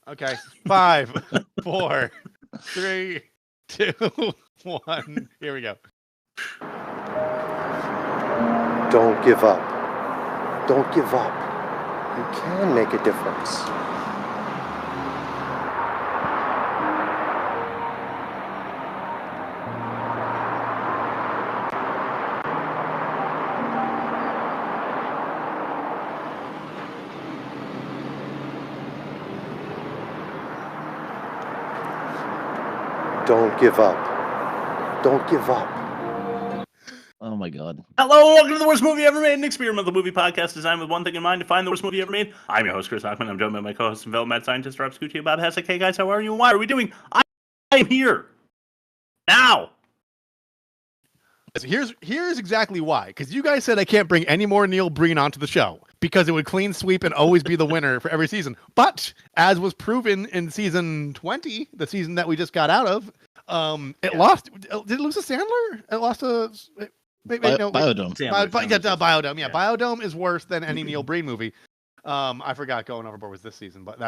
Okay. 5, 4, 3, 2, 1. Here we go. Don't give up. Don't give up. You can make a difference. Don't give up. Don't give up. Oh my God. Hello, welcome to the worst movie ever made, an experiment, the movie podcast designed with one thing in mind, to find the worst movie ever made. I'm your host, Chris Hockman. I'm joined by my co-host and fellow mad scientist, Rob Scucci. Bob Hessek. Hey guys, how are you and why are we doing? I'm here. Now. So here's exactly why. Because you guys said I can't bring any more Neil Breen onto the show because it would clean sweep and always be the winner for every season. But as was proven in season 20, the season that we just got out of, it lost. Did it lose to Sandler? It lost to Biodome. Biodome. Yeah, Biodome is worse than any Neil Breen movie. I forgot Going Overboard was this season, but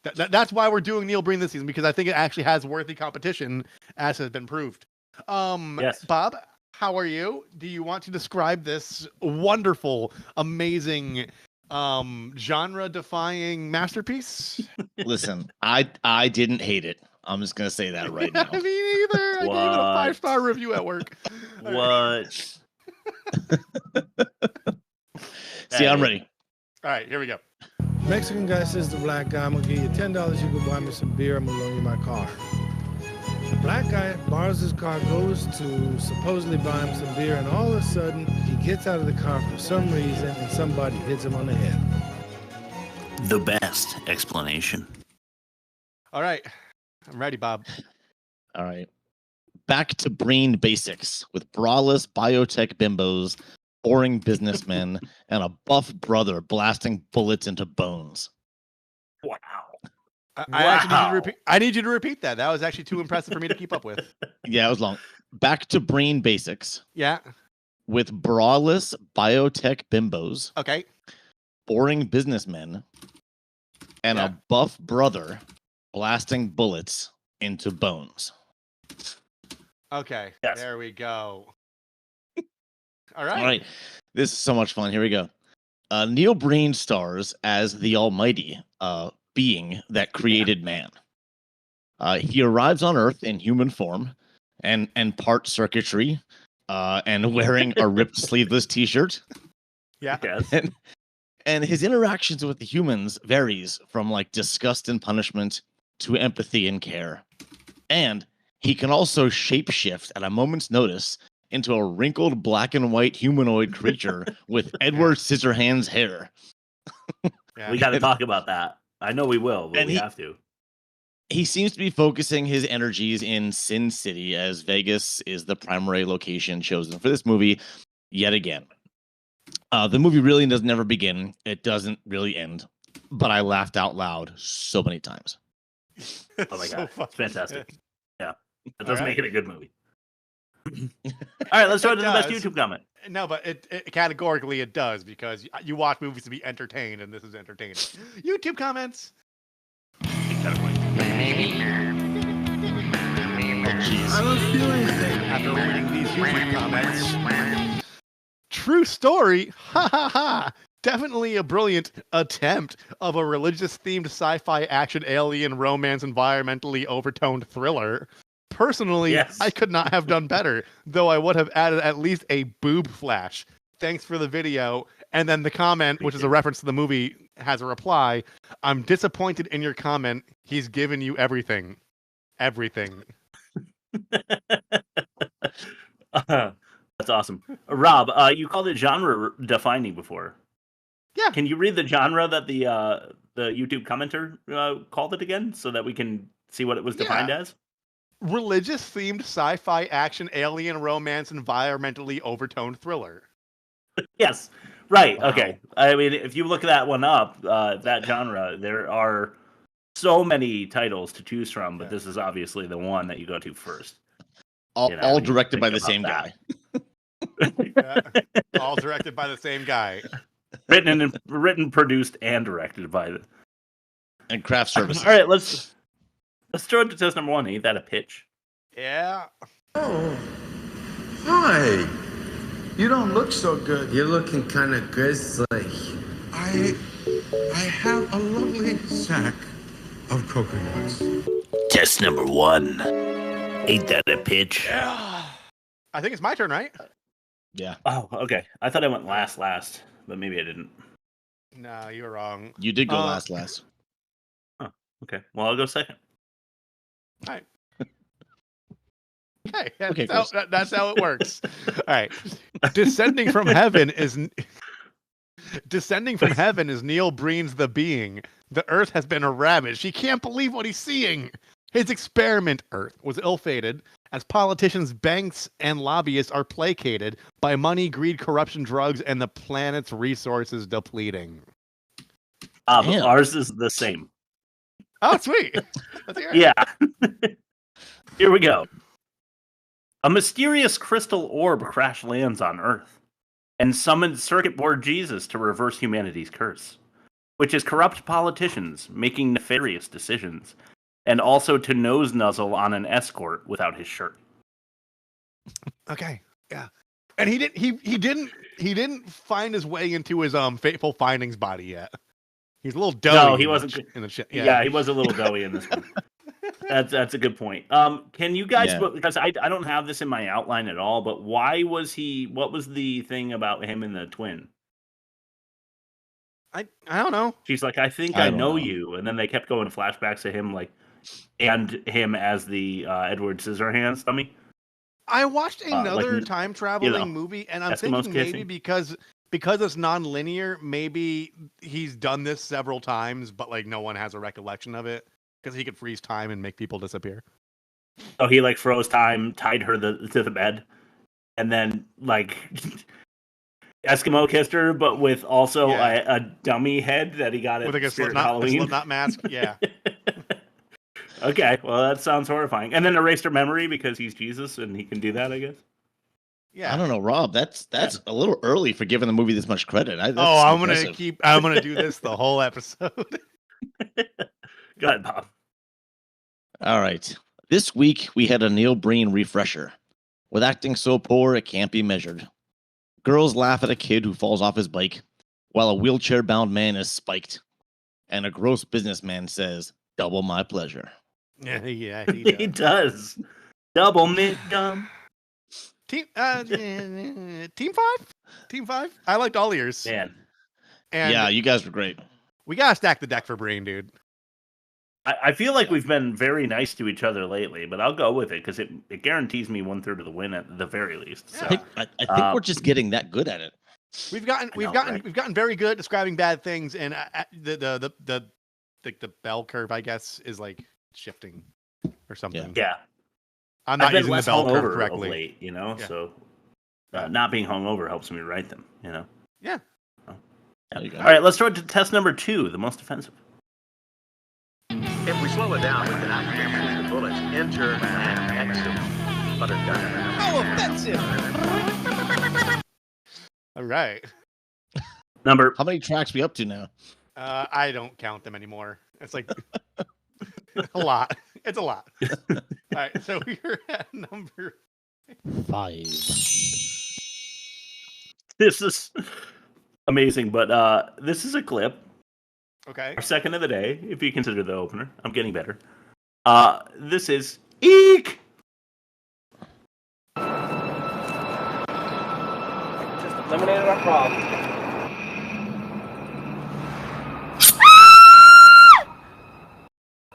that's why we're doing Neil Breen this season, because I think it actually has worthy competition, as has been proved. Yes. Bob, how are you? Do you want to describe this wonderful, amazing, genre-defying masterpiece? Listen, I didn't hate it. I'm just gonna say that right now. Me neither. I gave it a 5-star review at work. What? See, I'm ready. All right, here we go. Mexican guy says to the black guy, I'm gonna give you $10, you can buy me some beer, I'm gonna loan you my car. The black guy borrows his car, goes to supposedly buy him some beer, and all of a sudden he gets out of the car for some reason and somebody hits him on the head. The best explanation. All right, I'm ready, Bob. All right. Back to Breen basics with braless biotech bimbos, boring businessmen, and a buff brother blasting bullets into bones. Wow. I actually need you to repeat. I need you to repeat that. That was actually too impressive for me to keep up with. Yeah, it was long. Back to Breen basics Yeah. with braless biotech bimbos, Okay. boring businessmen, and a buff brother blasting bullets into bones. Okay. Yes. There we go. All right. All right. This is so much fun. Here we go. Neil Breen stars as the almighty being that created man. He arrives on Earth in human form and part circuitry and wearing a ripped sleeveless t-shirt. Yeah. Yes. And his interactions with the humans varies from like disgust and punishment to empathy and care. And he can also shapeshift at a moment's notice into a wrinkled black and white humanoid creature with Edward Scissorhands hair. Yeah. We got to talk about that. I know we will, but And we have to. He seems to be focusing his energies in Sin City, as Vegas is the primary location chosen for this movie yet again. The movie really does never begin. It doesn't really end. But I laughed out loud so many times. Oh my God. It's fantastic. Yeah. That does All right. make it a good movie. All right, let's go to the best does. YouTube comment. No, but it categorically it does, because you watch movies to be entertained, and this is entertaining. YouTube comments. I don't feel anything. After reading these YouTube comments, true story. Ha ha ha. Definitely a brilliant attempt of a religious-themed sci-fi action alien romance environmentally overtoned thriller. Personally, Yes. I could not have done better, though I would have added at least a boob flash. Thanks for the video. And then the comment, which is a reference to the movie, has a reply. I'm disappointed in your comment. He's given you everything. Everything. That's awesome. Rob, you called it genre defining before. Yeah. Can you read the genre that the YouTube commenter called it again, so that we can see what it was defined as? Religious-themed sci-fi action alien romance environmentally overtoned thriller. Yes. Right. Wow. Okay. I mean, if you look that one up, that genre, there are so many titles to choose from, but this is obviously the one that you go to first. All directed by the same guy. All directed by the same guy. Written, produced, and directed by And craft services. All right, let's throw it to test number 1. Ain't that a pitch? Yeah. Oh, hi. You don't look so good. You're looking kind of grizzly. I have a lovely sack of coconuts. Test number 1. Ain't that a pitch? Yeah. I think it's my turn, right? Yeah. Oh, okay. I thought I went last, but maybe I didn't. No, you were wrong. You did go last. Oh, okay. Well, I'll go second. All right. Hey, Okay, that's how it works. All right. Descending from heaven is Neil Breen's The Being. The Earth has been ravaged. He can't believe what he's seeing. His experiment, Earth, was ill-fated as politicians, banks, and lobbyists are placated by money, greed, corruption, drugs, and the planet's resources depleting. Damn. Ours is the same. Oh, sweet. Let's hear it. Yeah. Here we go. A mysterious crystal orb crash lands on Earth and summons Circuit Board Jesus to reverse humanity's curse, which is corrupt politicians making nefarious decisions, and also to nose nuzzle on an escort without his shirt. Okay. Yeah. And he didn't find his way into his Fateful Findings body yet. He's a little doughy. No, he wasn't in the shit. Yeah, he was a little doughy in this one. That's a good point. Can you guys, because I don't have this in my outline at all, but what was the thing about him and the twin? I don't know. She's like, I think I I don't know know. you. And then they kept going flashbacks to him, like, and him as the Edward Scissorhands dummy. I watched another like, time traveling you know, movie, and I'm Eskimos thinking maybe kissing. because it's non-linear, maybe he's done this several times, but like no one has a recollection of it because he could freeze time and make people disappear. So he like froze time, tied her to the bed, and then like Eskimo kissed her, but with also a dummy head that he got at With like a Spirit Slipknot, Halloween. Slipknot mask. Yeah. Okay, well that sounds horrifying. And then erased her memory because he's Jesus and he can do that, I guess. Yeah. I don't know, Rob. That's a little early for giving the movie this much credit. I'm impressive. gonna do this the whole episode. Go ahead, Bob. All right. This week we had a Neil Breen refresher. With acting so poor it can't be measured. Girls laugh at a kid who falls off his bike, while a wheelchair-bound man is spiked, and a gross businessman says, "Double my pleasure." Yeah, He does. Double mint gum. Team 5? Team 5? I liked all yours. Man, And Yeah, you guys were great. we gotta stack the deck for Breen, dude. I feel like we've been very nice to each other lately, but I'll go with it because it guarantees me 1/3 of the win at the very least. So. I think we're just getting that good at it. We've gotten very good at describing bad things, and the bell curve, I guess, is like shifting or something. Yeah. I'm not I've been using the less bell curve hungover correctly. of late, Yeah. so not being hungover helps me write them, Yeah. There you go. All right, let's throw it to test number 2, the most offensive. If we slow it down, we can actually see the bullets enter and exit buttergun. Oh, offensive! All right. Number How many tracks we up to now? I don't count them anymore. It's like a lot. It's a lot. All right, so we're at number 5. This is amazing, but this is a clip. Okay. Our second of the day, if you consider the opener. I'm getting better. This is Eek! Just eliminated our problem.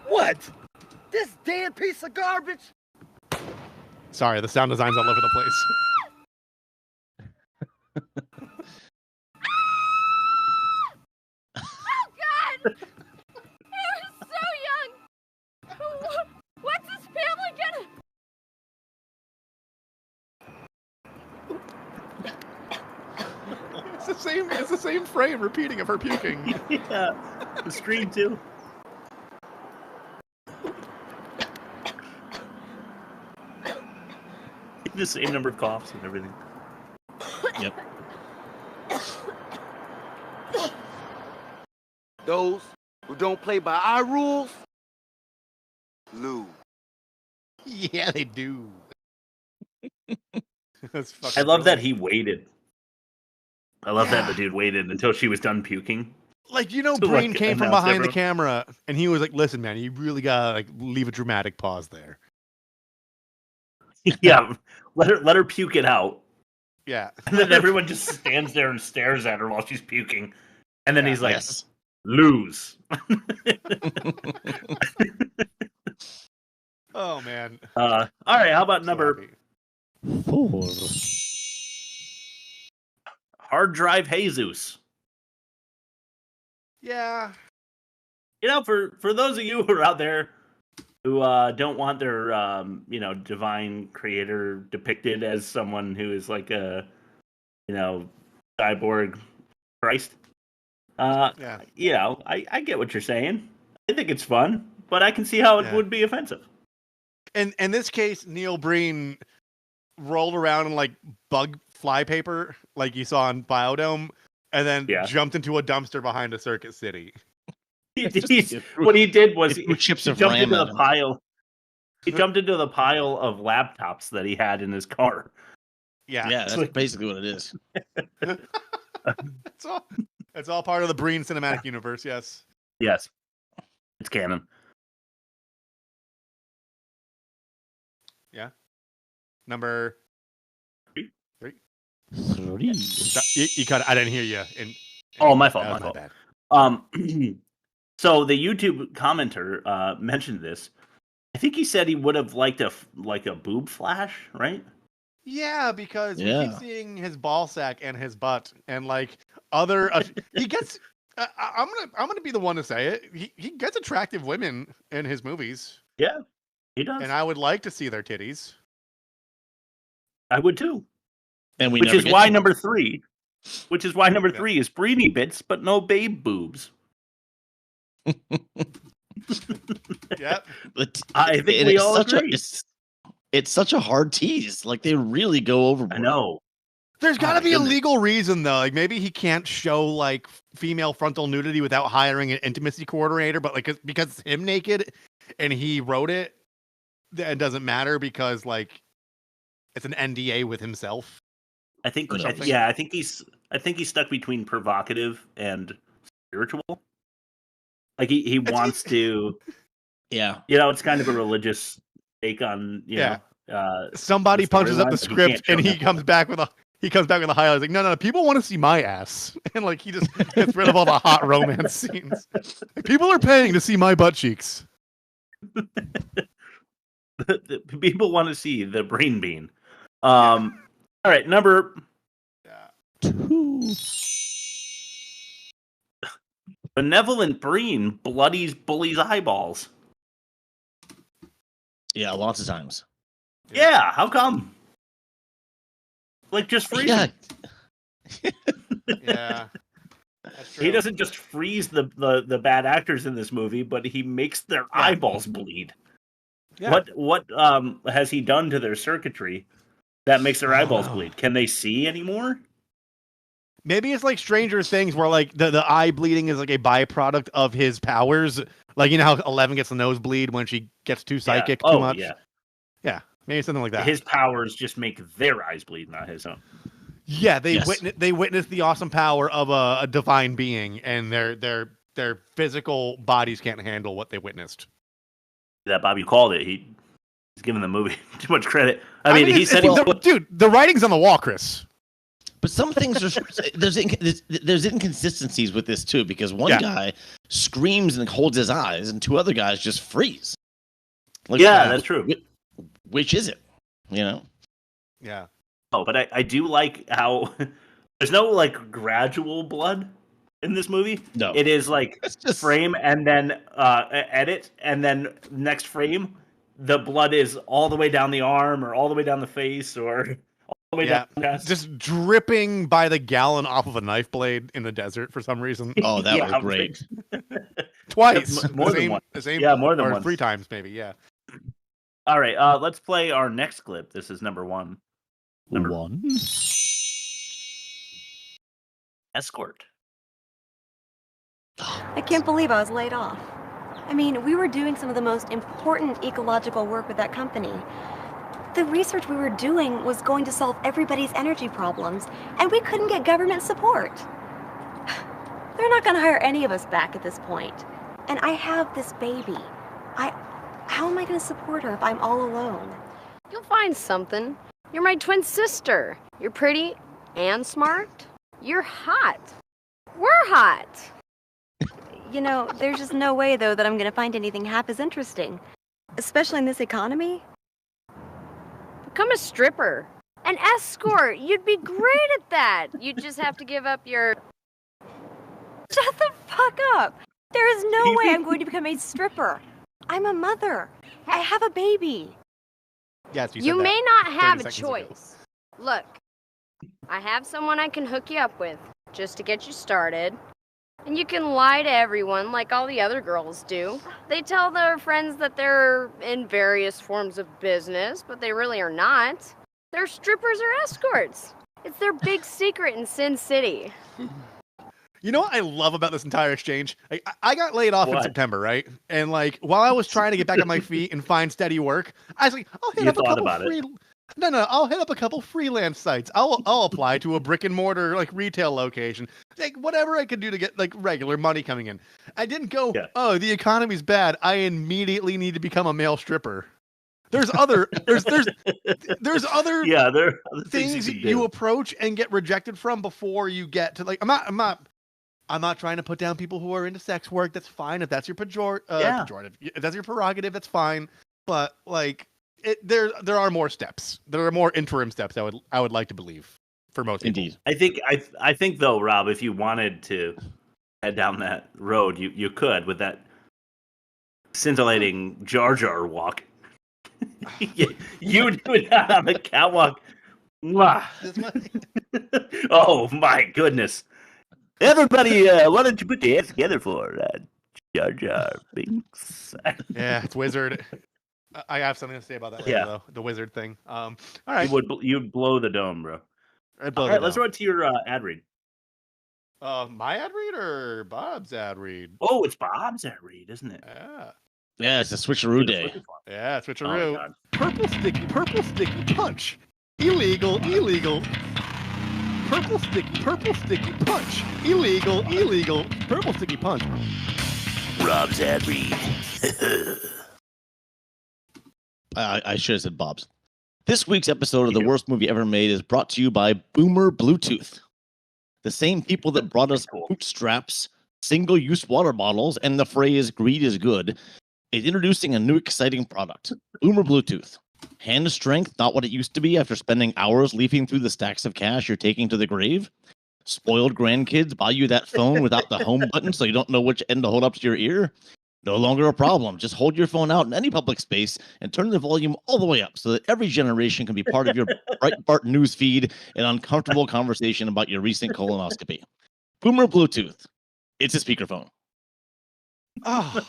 What? This damn piece of garbage? Sorry, the sound design's all over the place. God! He was so young! What's his family gonna... It's the same frame repeating of her puking. Yeah, the screen too. The same number of coughs and everything. Yep. Those who who don't play by our rules lose. Yeah, they do. That's I fucking love that brilliant. he waited. I love that the dude waited until she was done puking. Like, you know, to, Breen like, came from announce behind the everyone. camera, and he was like, "Listen, man, you really gotta like leave a dramatic pause there." Yeah, let her puke it out. Yeah, And then everyone just stands there and stares at her while she's puking. And then Yeah. he's like, Yes. lose. Oh man. All right, how about So number happy. 4. hard drive Jesus? Yeah. You know, for those of you who are out there who don't want their divine creator depicted as someone who is like a cyborg Christ, Yeah. I get what you're saying. I think it's fun, but I can see how it Yeah. would be offensive. In this case, Neil Breen rolled around in like bug fly paper, like you saw in Biodome, and then Yeah. jumped into a dumpster behind a Circuit City. What he did was It threw chips he of jumped RAM into at the him. pile. He jumped into the pile of laptops that he had in his car. Yeah. Yeah, that's basically what it is. It's all part of the Breen cinematic universe. Yes. Yes, it's canon. Yeah. Number 3. 3. You cut it. I didn't hear you. Oh, my fault. That My was fault. bad. So the YouTube commenter mentioned this. I think he said he would have liked a boob flash, right? Yeah, because we Yeah. keep seeing his ball sack and his butt, and like other, he gets. I'm gonna be the one to say it. He gets attractive women in his movies, Yeah, he does. and I would like to see their titties. I would too. And we Which never is get why to. number 3. Which is why number Yeah. 3 is Breenie bits, but no babe boobs. Yep. But I think and we it's all such agree. it's such a hard tease. Like they really go overboard. I know. There's got to my be a goodness. legal reason though. Like maybe he can't show like female frontal nudity without hiring an intimacy coordinator, but like because it's him naked and he wrote it, it doesn't matter because like it's an NDA with himself. I think Or something. I think he's stuck between provocative and spiritual. Like he wants to, Yeah. it's kind of a religious take on Somebody the punches up storyline, the but he script can't show and he that. comes back with a highlight. He's like, no, people want to see my ass, and like he just gets rid of all the hot romance scenes. Like, people are paying to see my butt cheeks. the people want to see the brain bean. All right, number 2. Benevolent Breen bloodies bullies eyeballs. Yeah, lots of times. Yeah, how come? Like just freeze. Yeah. Yeah, that's true. He doesn't just freeze the bad actors in this movie, but he makes their eyeballs bleed. Yeah. What has he done to their circuitry that makes their eyeballs bleed? Can they see anymore? Maybe it's like Stranger Things, where like the eye bleeding is like a byproduct of his powers. Like you know how 11 gets the nosebleed when she gets too psychic too much. Yeah, maybe something like that. His powers just make their eyes bleed, not his own. Yeah, they Yes. witness the awesome power of a divine being, and their physical bodies can't handle what they witnessed. That Bobby called it. He's giving the movie too much credit. I mean, he said dude, the writing's on the wall, Chris. But some things are there's inconsistencies with this too, because one guy screams and holds his eyes, and 2 other guys just freeze. Like, that's true. Which is it? You know? Yeah. Oh, but I do like how there's no like gradual blood in this movie. No, it is like it's just frame and then edit, and then next frame the blood is all the way down the arm or all the way down the face or all the way down the chest. Just dripping by the gallon off of a knife blade in the desert for some reason. Oh, that was great. Twice. More than once. More than or once. 3 times maybe. Yeah. All right, let's play our next clip. This is number 1. Number 1. Escort. I can't believe I was laid off. I mean, we were doing some of the most important ecological work with that company. The research we were doing was going to solve everybody's energy problems, and we couldn't get government support. They're not gonna hire any of us back at this point. And I have this baby. How am I gonna support her if I'm all alone? You'll find something. You're my twin sister. You're pretty and smart. You're hot. We're hot. You know, there's just no way, though, that I'm gonna find anything half as interesting. Especially in this economy. Become a stripper. An escort. You'd be great at that. You'd just have to give up your... Shut the fuck up! There is no way I'm going to become a stripper. I'm a mother. I have a baby. Yes, you may not have a choice. Look, I have someone I can hook you up with just to get you started. And you can lie to everyone like all the other girls do. They tell their friends that they're in various forms of business, but they really are not. They're strippers or escorts. It's their big secret in Sin City. You know what I love about this entire exchange? I got laid off in September, right? And like while I was trying to get back on my feet and find steady work, I was like, I'll hit up a couple I'll hit up a couple freelance sites. I'll apply to a brick and mortar like retail location. Like whatever I could do to get like regular money coming in. I didn't go, oh, the economy's bad. I immediately need to become a male stripper. There's other there's other there are other things you approach and get rejected from before you get to like I'm not trying to put down people who are into sex work. That's fine. If that's your pejorative, if that's your prerogative, that's fine. But like, there are more steps. There are more interim steps. I would like to believe for most people. Indeed. I think though, Rob, if you wanted to head down that road, you could with that scintillating Jar Jar walk. You do that on the catwalk. Oh my goodness. Everybody, why don't you put your hands together for Jar Jar Binks? Yeah, it's Wizard. I have something to say about that later, though. The Wizard thing. All right. You'd blow the dome, bro. All right, let's run to your ad read. My ad read or Bob's ad read? Oh, it's Bob's ad read, isn't it? Yeah. Yeah, it's a switcheroo day. Yeah, switcheroo. Oh, purple sticky punch. Illegal. Purple sticky punch. Illegal. Purple sticky punch. Rob's ad read. I should have said Bob's. This week's episode of The Worst Movie Ever Made is brought to you by Boomer Bluetooth. The same people that brought us bootstraps, single-use water bottles, and the phrase greed is good is introducing a new exciting product, Boomer Bluetooth. Hand strength, not what it used to be after spending hours leafing through the stacks of cash you're taking to the grave. Spoiled grandkids buy you that phone without the home button so you don't know which end to hold up to your ear. No longer a problem. Just hold your phone out in any public space and turn the volume all the way up so that every generation can be part of your Breitbart news feed and uncomfortable conversation about your recent colonoscopy. Boomer Bluetooth. It's a speakerphone. Oh,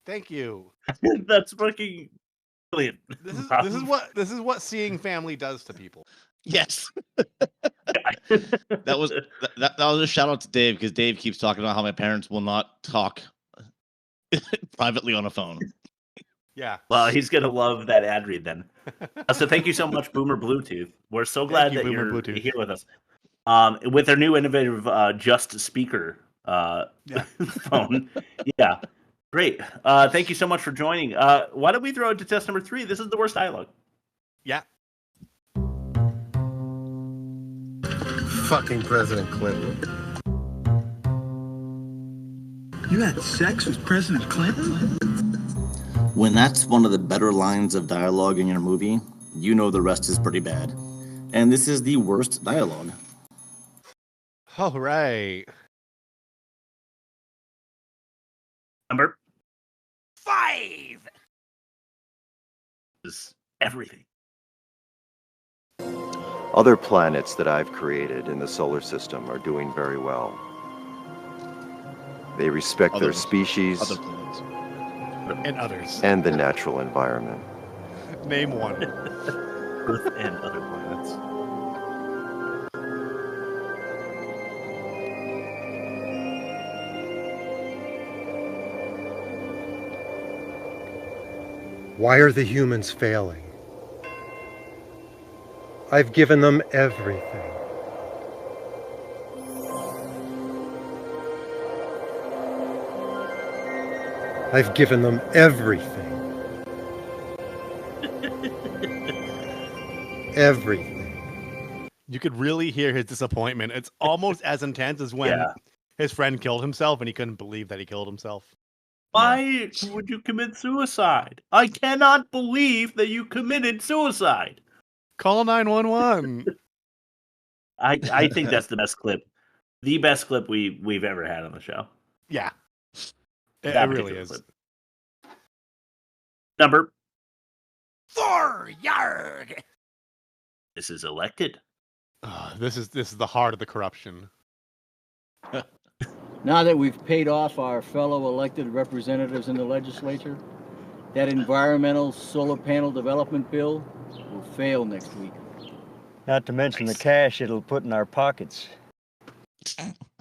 thank you. That's fucking brilliant. This is what seeing family does to people. Yes. that was a shout out to Dave because Dave keeps talking about how my parents will not talk privately on a phone. Yeah. Well, he's gonna love that ad read then. So thank you so much, Boomer Bluetooth. We're so glad that you're here with us. With our new innovative Just Speaker phone. Yeah. Great. Thank you so much for joining. Why don't we throw it to test number 3? This is the worst dialogue. Yeah. Fucking President Clinton. You had sex with President Clinton? When that's one of the better lines of dialogue in your movie, you know the rest is pretty bad. And this is the worst dialogue. All right. Number 5 is everything. Other planets that I've created in the solar system are doing very well. They respect their species and others and the natural environment. Name one. Earth and other planets. Why are the humans failing? I've given them everything. I've given them everything. Everything. You could really hear his disappointment. It's almost as intense as when his friend killed himself and he couldn't believe that he killed himself. Why would you commit suicide? I cannot believe that you committed suicide. Call 911. I think that's the best clip. The best clip we've ever had on the show. Yeah. It That really particular is. clip. Number 4. Yarg. This is elected. This is the heart of the corruption. Now that we've paid off our fellow elected representatives in the legislature, that environmental solar panel development bill will fail next week. Not to mention the cash it'll put in our pockets.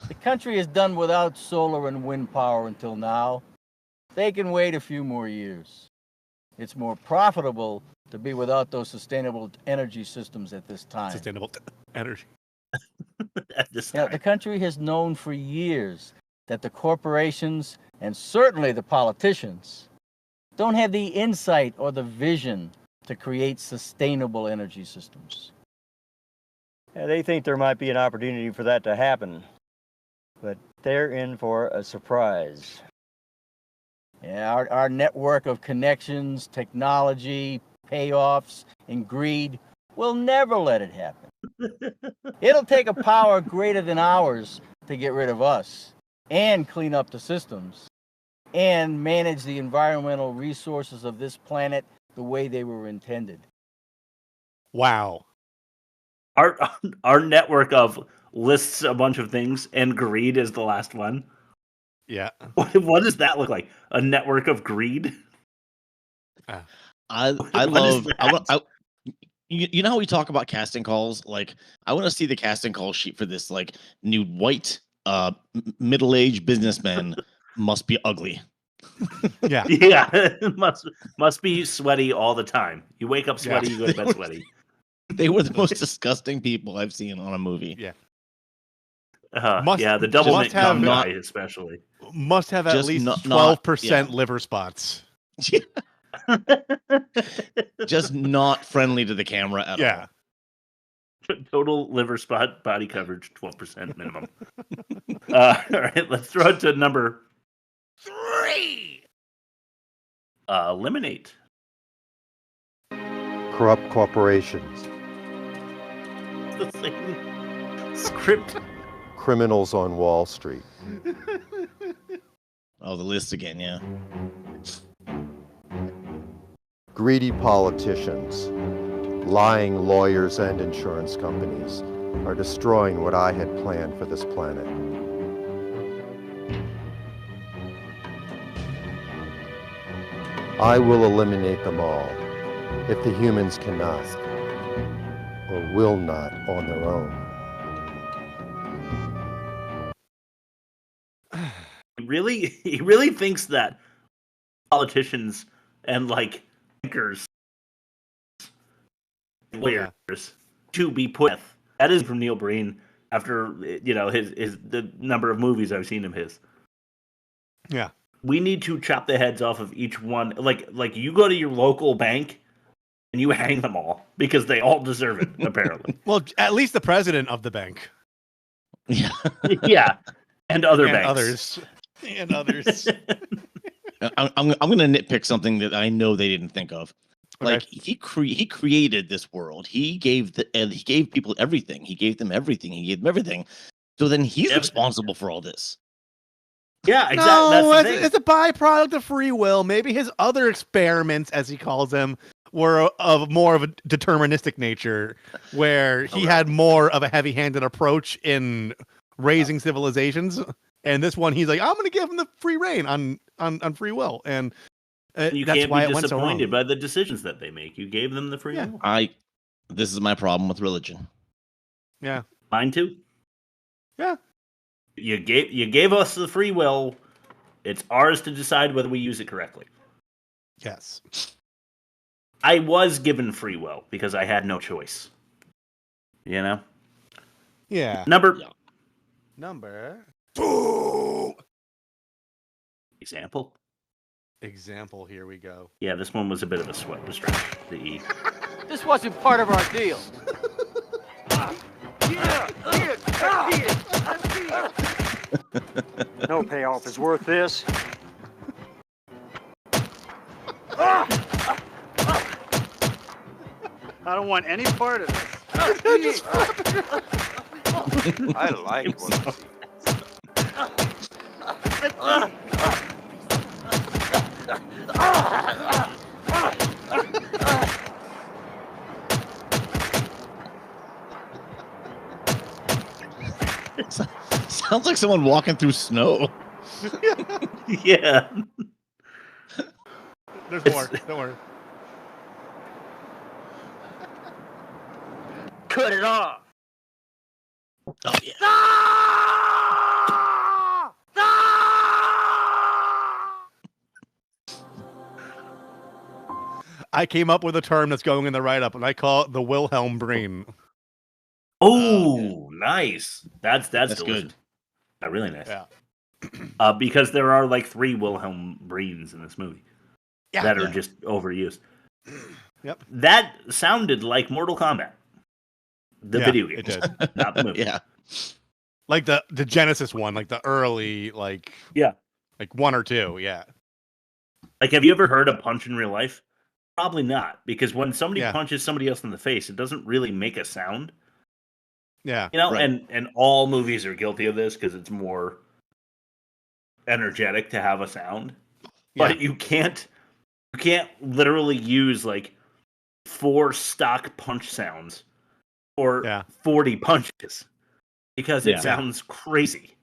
The country has done without solar and wind power until now. They can wait a few more years. It's more profitable to be without those sustainable energy systems at this time. Sustainable energy. At this time. The country has known for years that the corporations, and certainly the politicians, don't have the insight or the vision to create sustainable energy systems. Yeah, they think there might be an opportunity for that to happen, but they're in for a surprise. Yeah, our network of connections, technology, payoffs, and greed will never let it happen. It'll take a power greater than ours to get rid of us and clean up the systems and manage the environmental resources of this planet the way they were intended. Wow. Our network of lists a bunch of things and greed is the last one. Yeah. What does that look like? A network of greed? I love. You know how we talk about casting calls? Like, I want to see the casting call sheet for this. Like, new white, middle-aged businessman must be ugly. Yeah. Yeah. must be sweaty all the time. You wake up sweaty, you go to bed sweaty. They were the most disgusting people I've seen on a movie. Yeah. The double mint gum guy especially. Must have at Just least not- 12% liver spots. Just not friendly to the camera at all. Total liver spot body coverage, 12% minimum. All right, let's throw it to number 3. Eliminate. Corrupt corporations. The same script. Criminals on Wall Street. Oh, the list again, yeah. Greedy politicians, lying lawyers and insurance companies are destroying what I had planned for this planet. I will eliminate them all if the humans cannot or will not on their own. He really thinks that politicians and bankers, lawyers to be put. That is from Neil Breen after his the number of movies I've seen of his. Yeah. We need to chop the heads off of each one. Like you go to your local bank and you hang them all because they all deserve it, apparently. Well, at least the president of the bank. Yeah. Yeah. And other banks. Others. And others. I'm going to nitpick something that I know they didn't think of. Okay. Like he created this world. He gave people everything. He gave them everything. He gave them everything. So then he's responsible for all this. Yeah, exactly. No, that's the thing. it's a byproduct of free will. Maybe his other experiments, as he calls them, were of more of a deterministic nature, where he had more of a heavy-handed approach in raising civilizations. And this one, he's like, I'm going to give him the free reign on free will, and you that's can't why be it went so wrong. disappointed by the decisions that they make. You gave them the free will. This is my problem with religion. Yeah, mine too. Yeah, you gave us the free will. It's ours to decide whether we use it correctly. Yes. I was given free will because I had no choice. You know? Yeah. Number 2. Example. Here we go. Yeah, this one was a bit of a sweat to stretch. The E. This wasn't part of our deal. No payoff is worth this. I don't want any part of this. I like what Sounds like someone walking through snow. Yeah. There's more. Don't worry. cut it off. Oh yeah. I came up with a term that's going in the write-up, and I call it the Willhelm Breen. Oh, nice. That's delicious. Good. Really nice. Yeah. Because there are like 3 Willhelm Breens in this movie that are just overused. Yep. That sounded like Mortal Kombat. The video game. It did. Not the movie. Yeah. Like the Genesis one, like the early, like 1 or 2, yeah. Like, have you ever heard a punch in real life? Probably not, because when somebody punches somebody else in the face, it doesn't really make a sound. Yeah. You know, and all movies are guilty of this because it's more energetic to have a sound. But you can't literally use like 4 stock punch sounds or 40 punches because it sounds crazy.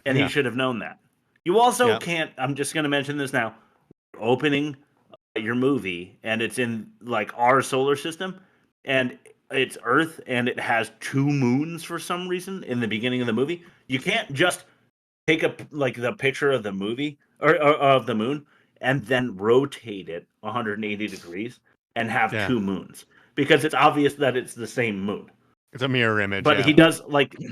And he should have known that. You also can't, I'm just going to mention this now, opening your movie and it's in like our solar system and it's Earth and it has 2 moons for some reason in the beginning of the movie. You can't just take the picture of the movie or of the moon and then rotate it 180 degrees and have 2 moons because it's obvious that it's the same moon. It's a mirror image. But he does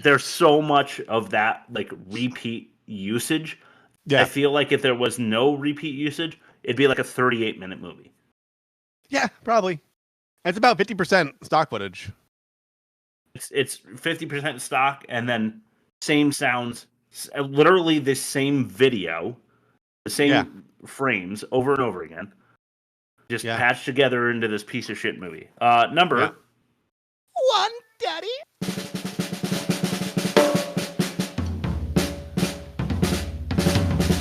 there's so much of that repeat usage. I feel like if there was no repeat usage, it'd be like a 38-minute movie. Yeah, probably. It's about 50% stock footage. It's 50% stock and then same sounds, literally the same video, the same frames over and over again. Just patched together into this piece of shit movie. Number 1, Daddy.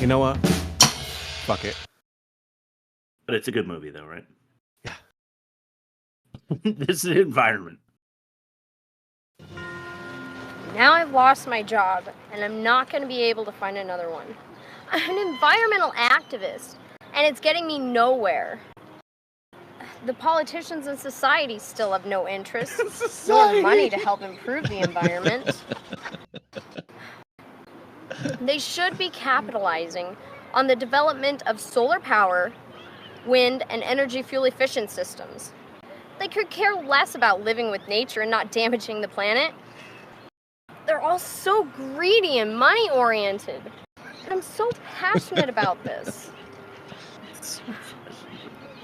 You know what? Fuck it. But it's a good movie, though, right? Yeah. This is the environment. Now I've lost my job, and I'm not going to be able to find another one. I'm an environmental activist, and it's getting me nowhere. The politicians in society still have no interest, nor money to help improve the environment. They should be capitalizing on the development of solar power, wind, and energy fuel efficient systems. They could care less about living with nature and not damaging the planet. They're all so greedy and money-oriented. And I'm so passionate about this.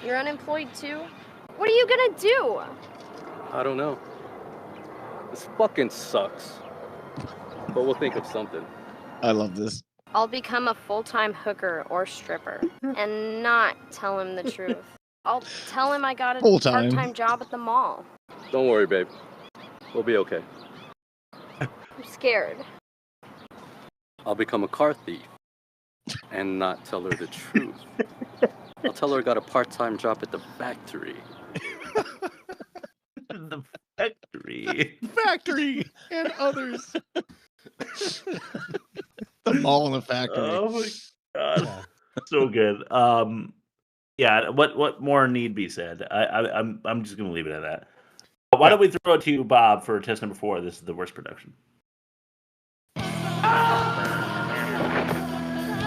You're unemployed too? What are you gonna do? I don't know. This fucking sucks. But we'll think of something. I love this. I'll become a full-time hooker or stripper and not tell him the truth. I'll tell him I got a part-time job at the mall. Don't worry, babe. We'll be okay. I'm scared. I'll become a car thief and not tell her the truth. I'll tell her I got a part-time job at the factory. The factory. Factory and others. The mall and the factory. Oh my god. So good. Yeah, what more need be said? I'm just gonna leave it at that. Why don't we throw it to you, Bob, for test number 4? This is the worst production.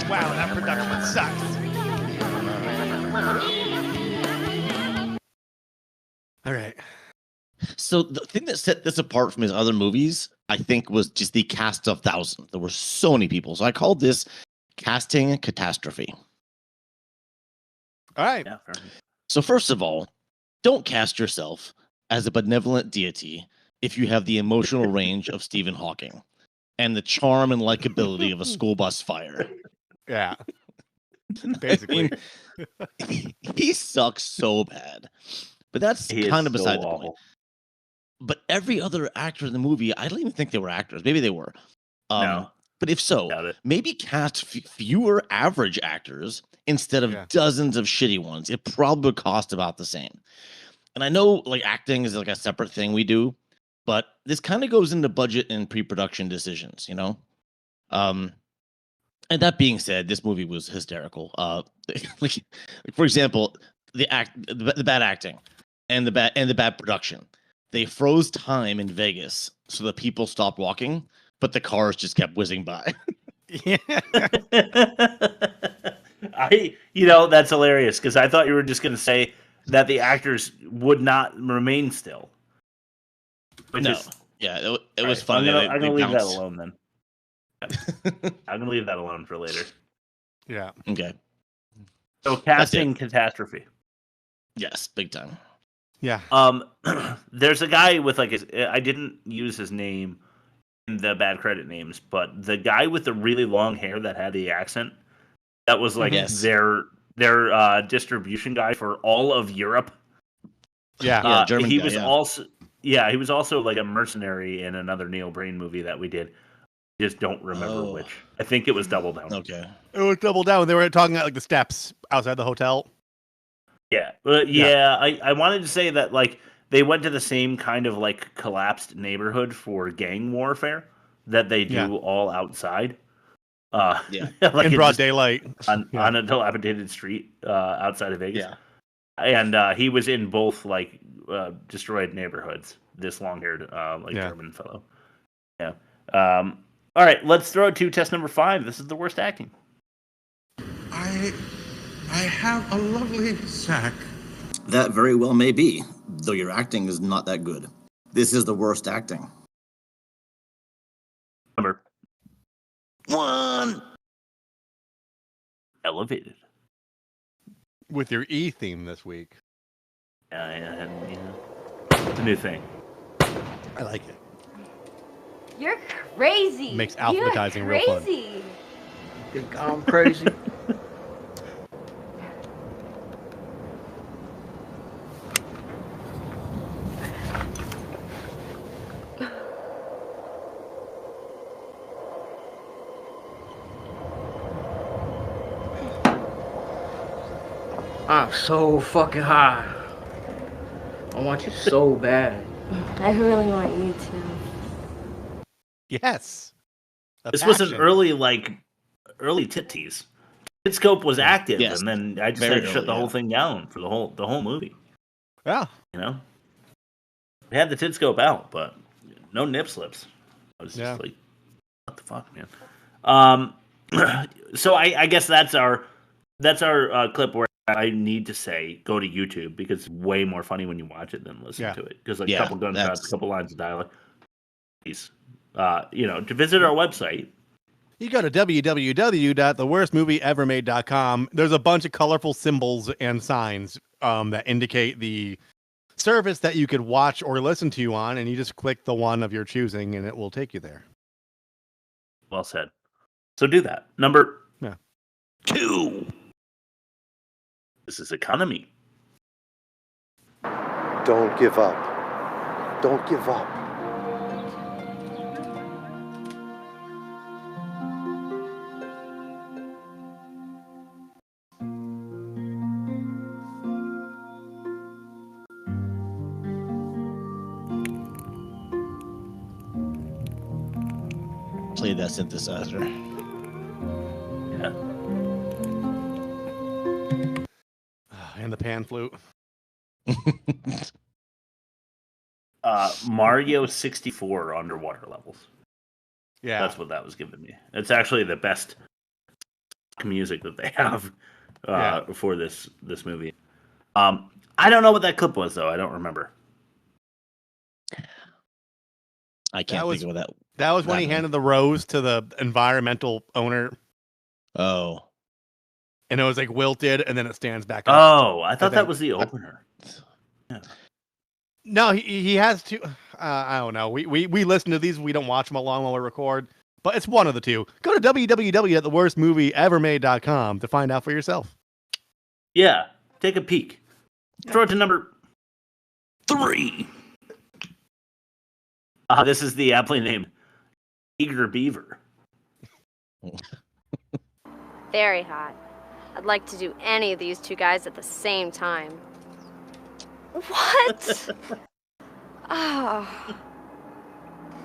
Wow, that production sucks. So the thing that set this apart from his other movies, I think, was just the cast of thousands. There were so many people. So I called this casting catastrophe. All right. Yeah, so first of all, don't cast yourself as a benevolent deity if you have the emotional range of Stephen Hawking and the charm and likability of a school bus fire. Yeah. Basically. I mean, he sucks so bad. But that's He is kind of beside so the awful. point. But every other actor in the movie, I don't even think they were actors. Maybe they were. No. But if so, maybe cast fewer average actors instead of dozens of shitty ones. It probably would cost about the same. And I know like acting is like a separate thing we do, but this kind of goes into budget and pre-production decisions, you know? And that being said, this movie was hysterical. Like, for example, the bad acting and the bad production. They froze time in Vegas so the people stopped walking, but the cars just kept whizzing by. Yeah. That's hilarious because I thought you were just going to say that the actors would not remain still. It was funny. I'm going to leave that alone then. I'm going to leave that alone for later. Yeah. Okay. So casting catastrophe. Yes, big time. Yeah. There's a guy with I didn't use his name in the bad credit names, but the guy with the really long hair that had the accent, that was like their distribution guy for all of Europe. Yeah. German he guy, was also he was also like a mercenary in another Neil Breen movie that we did. Just don't remember which. I think it was Double Down. Okay. It was Double Down. They were talking at like the steps outside the hotel. Yeah. I wanted to say that like they went to the same kind of like collapsed neighborhood for gang warfare that they do all outside. Like in broad daylight on a dilapidated street outside of Vegas. Yeah. And he was in both like destroyed neighborhoods. This long-haired German fellow. Yeah. All right, let's throw it to test number 5. This is the worst acting. I have a lovely sack. That very well may be, though your acting is not that good. This is the worst acting. Number 1. Elevated. With your E theme this week. Yeah. It's a new thing. I like it. You're crazy. Makes alphabetizing real fun. You think I'm crazy? I'm so fucking high. I want you so bad. I really want you to. Yes. This was an early tit tease. Titscope was active, and then I just had to shut the whole thing down for the whole movie. Yeah. We had the Titscope out, but no nip slips. I was just like, what the fuck, man? So I guess that's our clip where I need to say go to YouTube because it's way more funny when you watch it than listen to it. Because a couple gunshots, a couple lines of dialogue. Please. To visit our website. You go to www.theworstmovieevermade.com. There's a bunch of colorful symbols and signs that indicate the service that you could watch or listen to you on, and you just click the one of your choosing, and it will take you there. Well said. So do that. Number 2. This is economy. Don't give up. Don't give up. Play that synthesizer. Yeah. And the pan flute. Mario 64 underwater levels. Yeah. That's what that was giving me. It's actually the best music that they have for this movie. I don't know what that clip was, though. I don't remember. I can't think of what that. That was when he handed the rose to the environmental owner. Oh. And it was like wilted, and then it stands back up. Oh, I thought that was the opener. Yeah. No, he has to. I don't know. We listen to these. We don't watch them along while we record. But it's one of the two. Go to www.theworstmovieevermade.com to find out for yourself. Yeah, take a peek. Throw it to number 3. This is the aptly named Eager Beaver. Very hot. I'd like to do any of these two guys at the same time. What? Oh.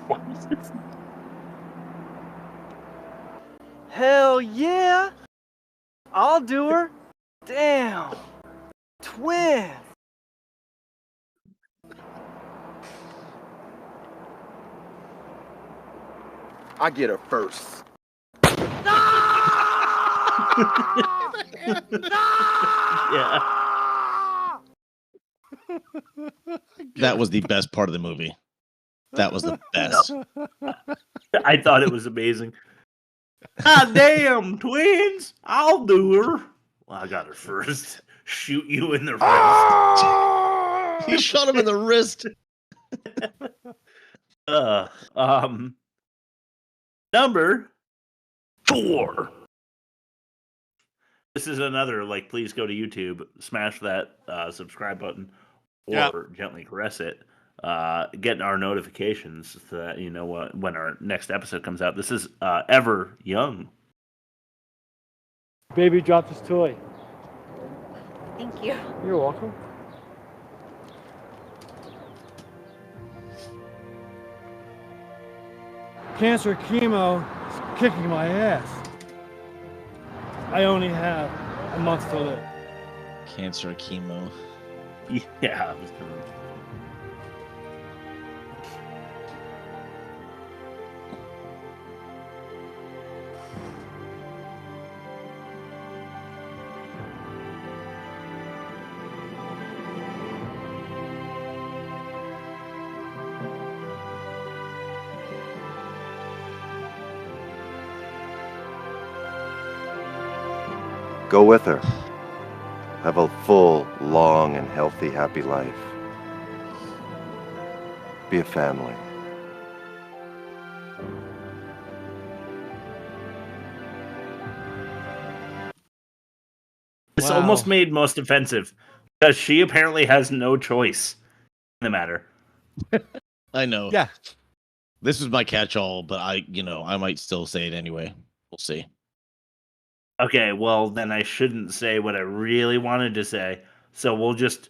What is this? Hell yeah! I'll do her. Damn. Twin. I get her first. Yeah. That was the best part of the movie. That was the best. I thought it was amazing. Ah, damn, twins! I'll do her. Well, I got her first. Shoot you in the wrist. He shot him in the wrist. Number 4. This is another, like, please go to YouTube, smash that subscribe button, or gently caress it. Get our notifications so that you know when our next episode comes out. This is Ever Young. Baby dropped his toy. Thank you. You're welcome. Cancer chemo is kicking my ass. I only have a month to live. Cancer chemo. Yeah, I was gonna... Go with her. Have a full, long, and healthy, happy life. Be a family. This almost made most offensive because she apparently has no choice in the matter. I know. Yeah. This is my catch-all, but I might still say it anyway. We'll see. Okay, well, then I shouldn't say what I really wanted to say. So we'll just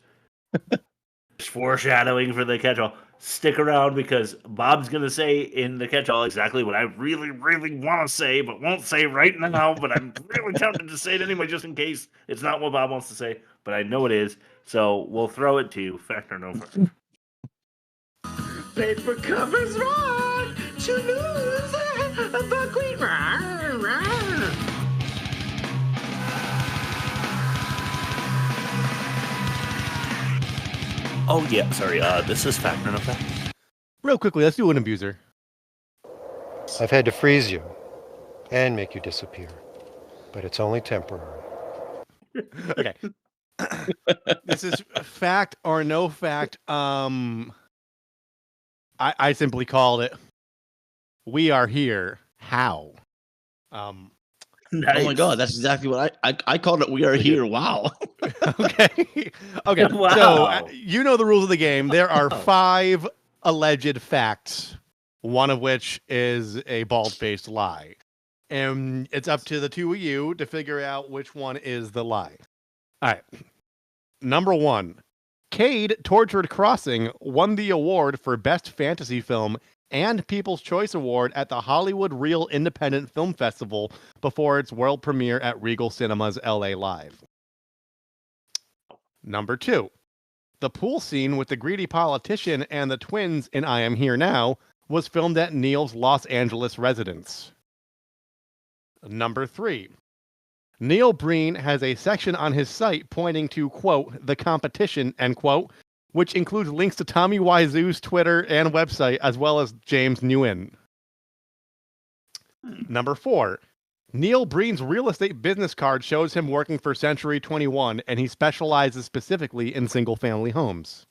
foreshadowing for the catch-all. Stick around because Bob's going to say in the catch-all exactly what I really, really want to say, but won't say right now. But I'm really tempted to say it anyway, just in case it's not what Bob wants to say. But I know it is. So we'll throw it to Fact or No Fact. Paper covers rock to lose the queen. Oh, yeah, sorry. This is Fact or No Fact. Real quickly, let's do an abuser. I've had to freeze you and make you disappear, but it's only temporary. Okay. This is Fact or No Fact. I simply called it We Are Here. How? Nice. Oh my god, that's exactly what I called it. We Are Here. Wow. Okay. Okay. Wow. So you know the rules of the game. There are 5 alleged facts, one of which is a bald-faced lie. And it's up to the two of you to figure out which one is the lie. All right. Number 1. Cade Tortured Crossing won the award for Best Fantasy Film and People's Choice Award at the Hollywood Real Independent Film Festival before its world premiere at Regal Cinemas LA Live. Number 2. The pool scene with the greedy politician and the twins in I Am Here Now was filmed at Neil's Los Angeles residence. Number 3. Neil Breen has a section on his site pointing to, quote, the competition, end quote, which includes links to Tommy Wiseau's Twitter and website, as well as James Nguyen. Number 4. Neil Breen's real estate business card shows him working for Century 21, and he specializes specifically in single-family homes.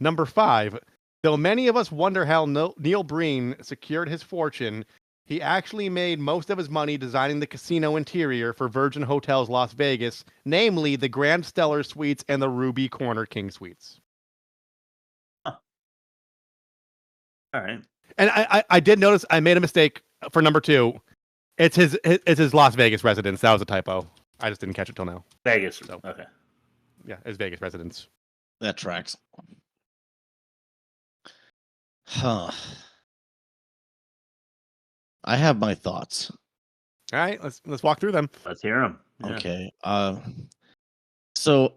Number 5. Though many of us wonder how Neil Breen secured his fortune, he actually made most of his money designing the casino interior for Virgin Hotels Las Vegas, namely the Grand Stellar Suites and the Ruby Corner King Suites. Huh. All right. And I did notice I made a mistake for number 2. It's his Las Vegas residence. That was a typo. I just didn't catch it till now. Vegas. So, okay. Yeah, it's Vegas residence. That tracks. Huh. I have my thoughts. All right, let's walk through them. Let's hear them. Yeah. Okay. So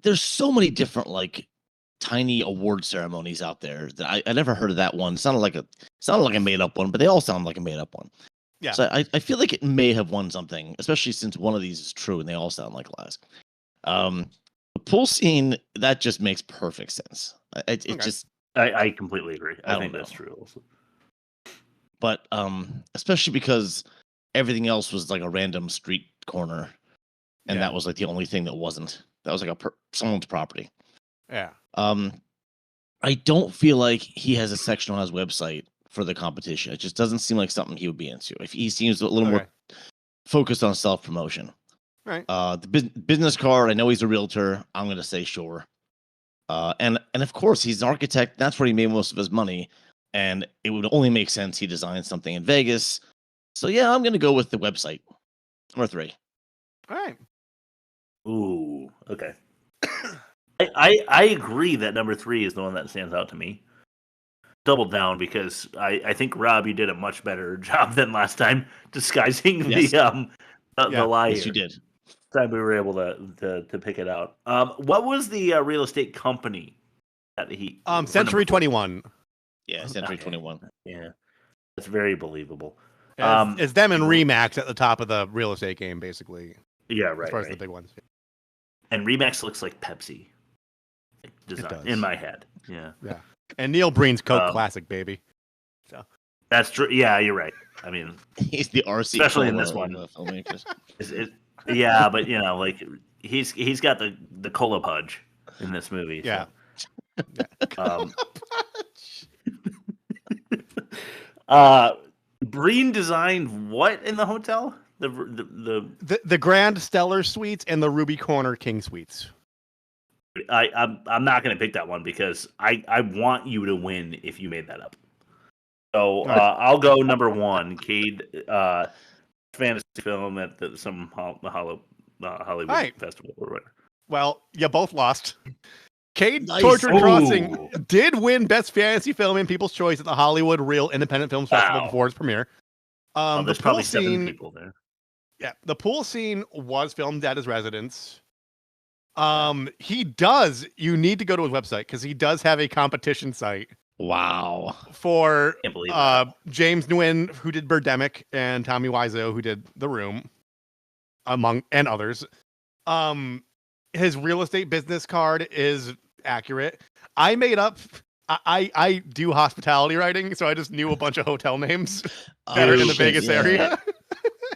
there's so many different like tiny award ceremonies out there that I never heard of that one. It sounded like a made up one, but they all sound like a made up one. Yeah. So I feel like it may have won something, especially since one of these is true and they all sound like lies. The pool scene, that just makes perfect sense. I completely agree. I think know. that's true also. But especially because everything else was like a random street corner, and that was like the only thing that wasn't. That was like someone's property. Yeah. I don't feel like he has a section on his website for the competition. It just doesn't seem like something he would be into. If he seems a little more focused on self promotion. Right. The business card. I know he's a realtor. I'm going to say sure. And of course he's an architect. That's where he made most of his money. And it would only make sense he designed something in Vegas. So yeah, I'm going to go with the website. Number 3. All right. Ooh. Okay. I agree that number 3 is the one that stands out to me. Double down because I think Rob, you did a much better job than last time disguising the lie. Yes, here. you did. Time we were able to pick it out. What was the real estate company that he? Century 21. Yeah, Century 21. Yeah, that's very believable. It's them and Remax at the top of the real estate game, basically. Yeah, right. As far as the big ones. And Remax looks like Pepsi. Design in my head. Yeah. Yeah. And Neil Breen's Coke Classic, baby. So that's true. Yeah, you're right. I mean, he's the RC, especially in this one. Yeah, but you know, like he's got the cola pudge in this movie. Yeah. Breen designed what in the hotel? The Grand Stellar Suites and the Ruby Corner King Suites. I'm not going to pick that one because I want you to win if you made that up. So I'll go number 1, Cade, fantasy film at some Hollywood festival or whatever. Well, you both lost. Cade Torture Crossing did win Best Fantasy Film in People's Choice at the Hollywood Real Independent Film Festival before its premiere. There's probably 7 people there. Yeah, the pool scene was filmed at his residence. He does. You need to go to his website because he does have a competition site. Wow. For James Nguyen, who did Birdemic, and Tommy Wiseau, who did The Room, among and others. His real estate business card is accurate. I made up. I do hospitality writing, so I just knew a bunch of hotel names that are in the Vegas area.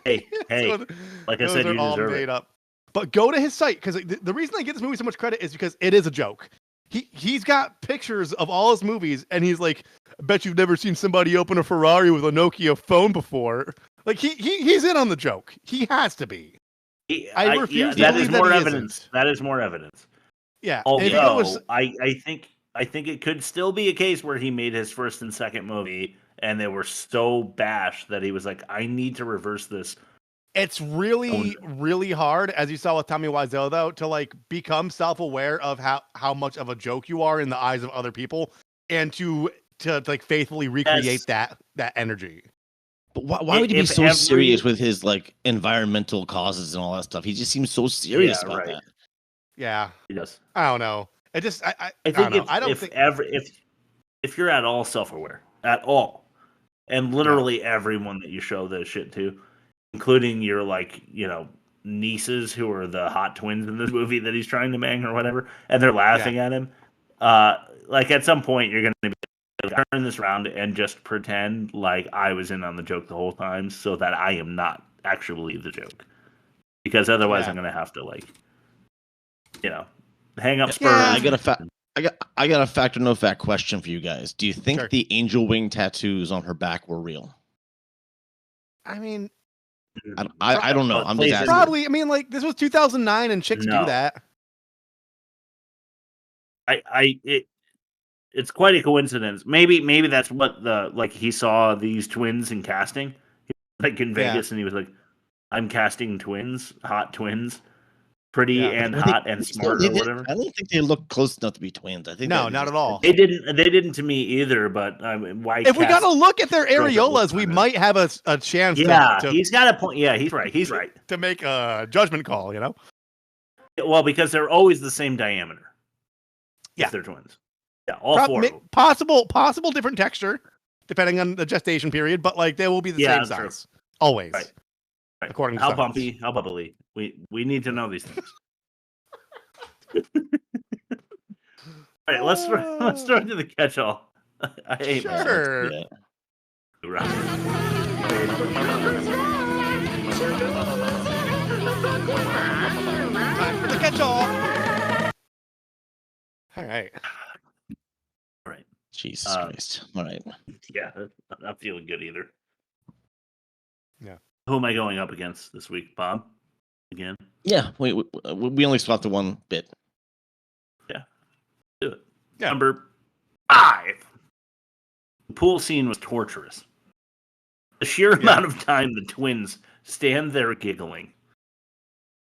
Hey, so like I said, you deserve it. Up. But go to his site because the reason I give this movie so much credit is because it is a joke. He's got pictures of all his movies, and he's like, "I bet you've never seen somebody open a Ferrari with a Nokia phone before." Like he's in on the joke. He has to be. I refuse to believe that he isn't. That is more evidence. Yeah. Although I think it could still be a case where he made his first and second movie, and they were so bashed that he was like, "I need to reverse this." It's really, really hard, as you saw with Tommy Wiseau, though, to like become self-aware of how much of a joke you are in the eyes of other people, and to like faithfully recreate that energy. But why would he be so serious with his like environmental causes and all that stuff? He just seems so serious about that. Yeah, he does. I don't know. I think don't know. If you're at all self-aware at all, and literally everyone that you show this shit to, including your like nieces who are the hot twins in this movie that he's trying to bang or whatever, and they're laughing at him. Like at some point you're gonna be like, turn this around and just pretend like I was in on the joke the whole time, so that I am not actually the joke. Because otherwise I'm gonna have to hang up spurs. I got a fact or no fact question for you guys. Do you think the angel wing tattoos on her back were real? I mean, I don't know. I'm just asking. Probably. I mean, like this was 2009, and chicks do that. It's quite a coincidence. Maybe that's what he saw these twins in casting, like in Vegas, and he was like, "I'm casting twins, hot twins, pretty and hot and smart or whatever." I don't think they look close enough to be twins. I think not at all. They didn't to me either. But why? If we got to look at their areolas, we might have a chance. Yeah, he's got a point. Yeah, he's right. He's right to make a judgment call. Well, because they're always the same diameter. Yeah, if they're twins. Yeah, all four. Possible different texture depending on the gestation period, but like they will be the same size always. Right. According to how bumpy, how bubbly. We need to know these things. All right, let's start to the catch-all. I hate sure. Time for the catch-all. All right. Jesus Christ. All right. Yeah, I'm not feeling good either. Yeah. Who am I going up against this week, Bob? Again? Yeah, we only swapped the one bit. Yeah. Do it. Yeah. Number 5. The pool scene was torturous. The sheer amount of time the twins stand there giggling.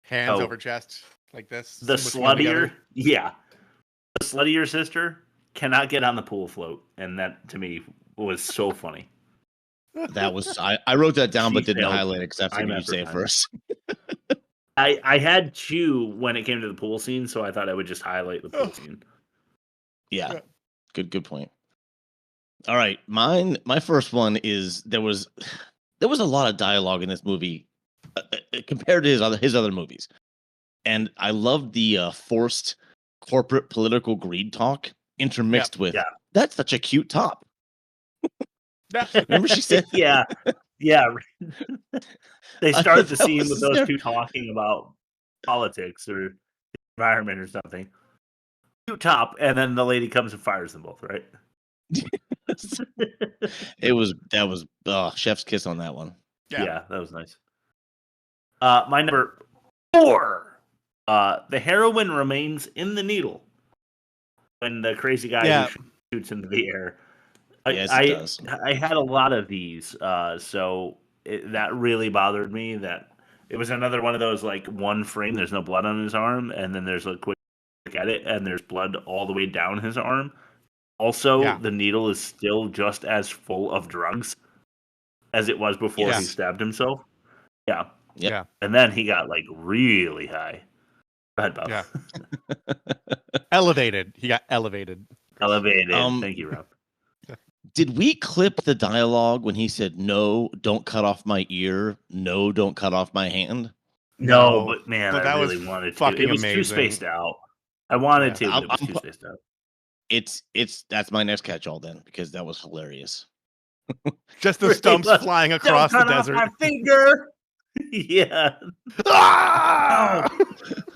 Hands over chest like this. The sluttier, the sluttier sister cannot get on the pool float, and that to me was so funny. That was I wrote that down, but didn't highlight it because I figured you'd say it first. I had Chew when it came to the pool scene, so I thought I would just highlight the pool scene. Yeah, good point. All right, my first one is there was a lot of dialogue in this movie compared to his other movies, and I loved the forced corporate political greed talk intermixed with that's such a cute top. Remember she said yeah. They start the scene with those two talking about politics or the environment or something. Cute top, and then the lady comes and fires them both, right? That was chef's kiss on that one. Yeah, that was nice. My number 4. The heroin remains in the needle when the crazy guy shoots into the air. Yes, it does. I had a lot of these, so that really bothered me. That it was another one of those like one frame. There's no blood on his arm, and then there's a quick edit, and there's blood all the way down his arm. Also, the needle is still just as full of drugs as it was before he stabbed himself. Yeah. And then he got like really high. Go ahead, Bob. Yeah. Elevated. He got elevated. Thank you, Rob. Did we clip the dialogue when he said, "No, don't cut off my ear. No, don't cut off my hand"? No, but man, I really wanted to. It was amazing. Too spaced out. I wanted to, but it was too spaced out. That's my next catch-all then, because that was hilarious. Just the stumps flying across the desert. Off my finger. Yeah. Ah! No,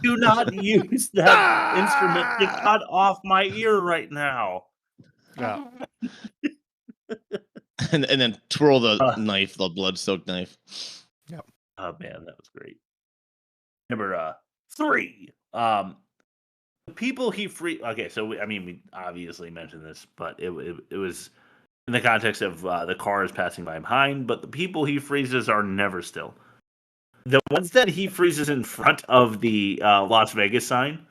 do not use that instrument to cut off my ear right now. Yeah. and then twirl the knife, the blood-soaked knife. Yep. Oh man, that was great. Number 3. The people he free. Okay, so we obviously mentioned this, but it was in the context of the cars passing by behind. But the people he freezes are never still. The ones that he freezes in front of the Las Vegas sign.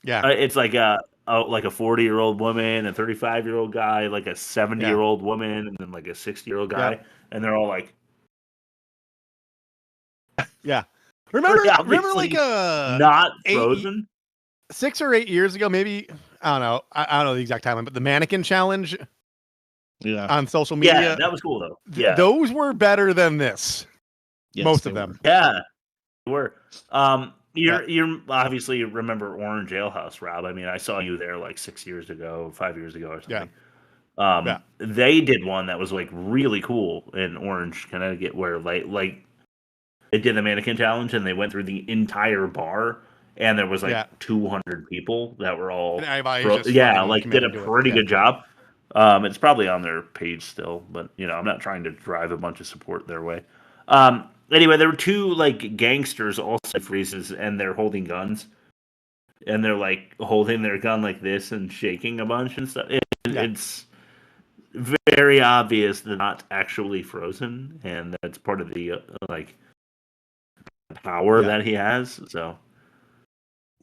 Yeah, it's like a 40-year-old woman, a 35-year-old guy, like a 70-year-old woman, and then like a 60-year-old guy, and they're all like, yeah. Remember like not frozen. 6 or 8 years ago, maybe I don't know. I don't know the exact timeline, but the mannequin challenge, on social media, yeah, that was cool though. Yeah, those were better than this. Yes, most of them. Yeah, were. You're obviously remember Orange Jailhouse, Rob. I mean, I saw you there like 5 years ago or something. They did one that was like really cool in Orange, Connecticut, where like they did the mannequin challenge and they went through the entire bar and there was like 200 people that were all did a pretty good job. It's probably on their page still, but I'm not trying to drive a bunch of support their way. Anyway, there were two like gangsters also freezes and they're holding guns and they're like holding their gun like this and shaking a bunch and stuff. It's very obvious they're not actually frozen, and that's part of the like power that he has. So,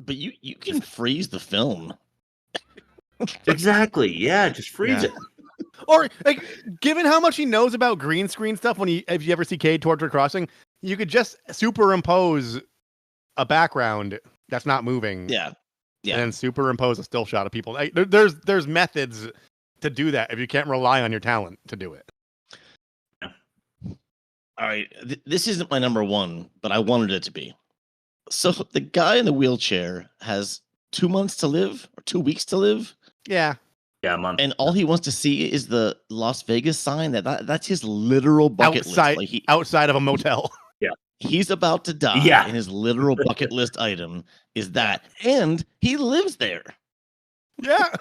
but you can freeze the film. Exactly. Yeah, just freeze it. Or like, given how much he knows about green screen stuff, if you ever see Cade Torture Crossing, you could just superimpose a background that's not moving. Yeah. And then superimpose a still shot of people. Like, there's methods to do that if you can't rely on your talent to do it. All right, this isn't my number one, but I wanted it to be. So the guy in the wheelchair has 2 months to live or 2 weeks to live. Yeah, a month. And all he wants to see is the Las Vegas sign. That's his literal bucket list. Like outside of a motel. Yeah, he's about to die. Yeah, and his literal bucket list item is that, and he lives there. Yeah.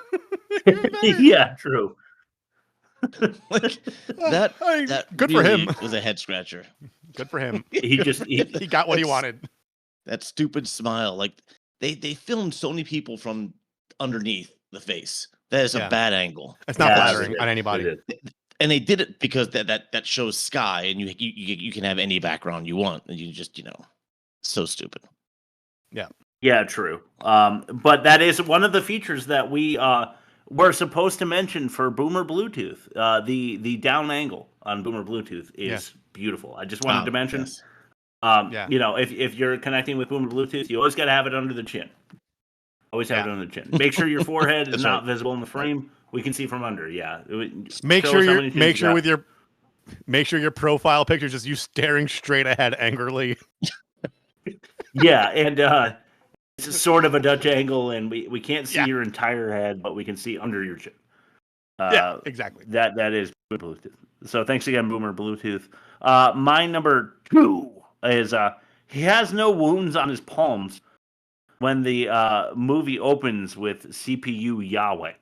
Yeah, true. Like, that good really for him. Was a head scratcher. Good for him. he got what he wanted. That stupid smile. Like they filmed so many people from underneath the face. That is a bad angle. It's not flattering on anybody. And they did it because that shows sky, and you can have any background you want, and you just so stupid. Yeah, true. But that is one of the features that we were supposed to mention for Boomer Bluetooth. The down angle on Boomer Bluetooth is beautiful. I just wanted to mention. Yes. If you're connecting with Boomer Bluetooth, you always got to have it under the chin. Always have it under the chin. Make sure your forehead is not visible in the frame. We can see from under. Yeah. Make sure your profile picture is just you staring straight ahead angrily. Yeah, and it's sort of a Dutch angle, and we can't see your entire head, but we can see under your chin. Exactly. That is Bluetooth. So thanks again, Boomer Bluetooth. My number 2 is he has no wounds on his palms when the movie opens with CPU Yahweh.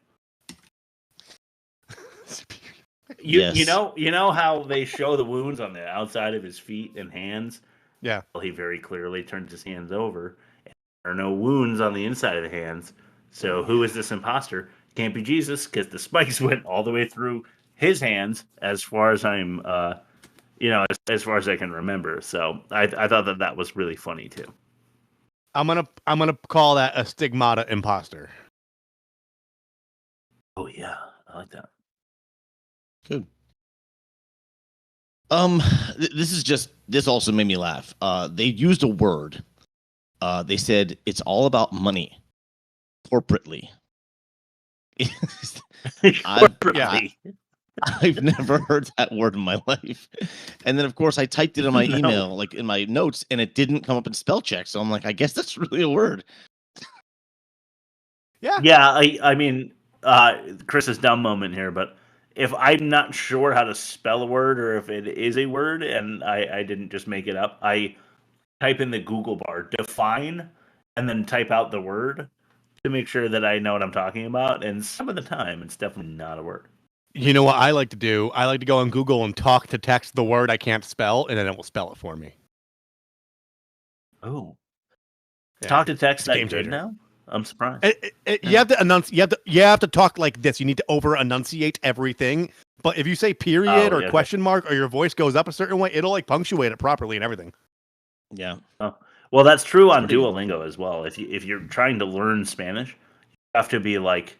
You know how they show the wounds on the outside of his feet and hands? Yeah. Well, he very clearly turns his hands over. And there are no wounds on the inside of the hands. So who is this imposter? Can't be Jesus, because the spikes went all the way through his hands, as far as I'm, as far as I can remember. So I thought that was really funny too. I'm gonna call that a Stigmata imposter. Oh yeah, I like that. Good. This also made me laugh. They used a word. They said it's all about money, corporately. I've never heard that word in my life. And then, of course, I typed it in my email, like in my notes, and it didn't come up in spell check. So I'm like, I guess that's really a word. Yeah. Yeah, I mean, Chris's dumb moment here, but if I'm not sure how to spell a word or if it is a word and I didn't just make it up, I type in the Google bar, define, and then type out the word to make sure that I know what I'm talking about. And some of the time, it's definitely not a word. You know what I like to do? I like to go on Google and talk to text the word I can't spell, and then it will spell it for me. Oh. Yeah. Talk to text that good now? I'm surprised. You have to enunciate. You have to talk like this. You need to over enunciate everything. But if you say period or question mark or your voice goes up a certain way, it'll like punctuate it properly and everything. Yeah. Oh. Well, that's true on Duolingo as well. If you're trying to learn Spanish, you have to be like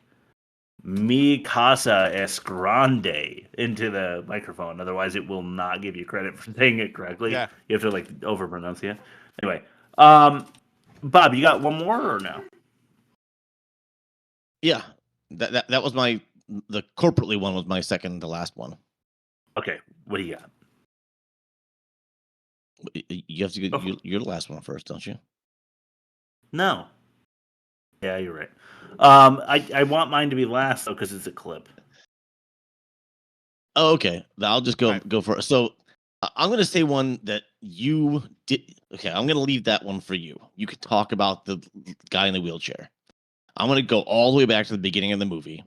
"Mi casa es grande" into the microphone. Otherwise, it will not give you credit for saying it correctly. Yeah. You have to like over pronounce it. Anyway, Bob, you got one more or no? Yeah, that was the corporately one was my second to last one. Okay, what do you got? You have to go. You're the last one first, don't you? No. Yeah, you're right. I want mine to be last though because it's a clip. Oh, okay. I'll just go for it. So I'm going to say one that you did. Okay, I'm going to leave that one for you. You could talk about the guy in the wheelchair. I'm going to go all the way back to the beginning of the movie.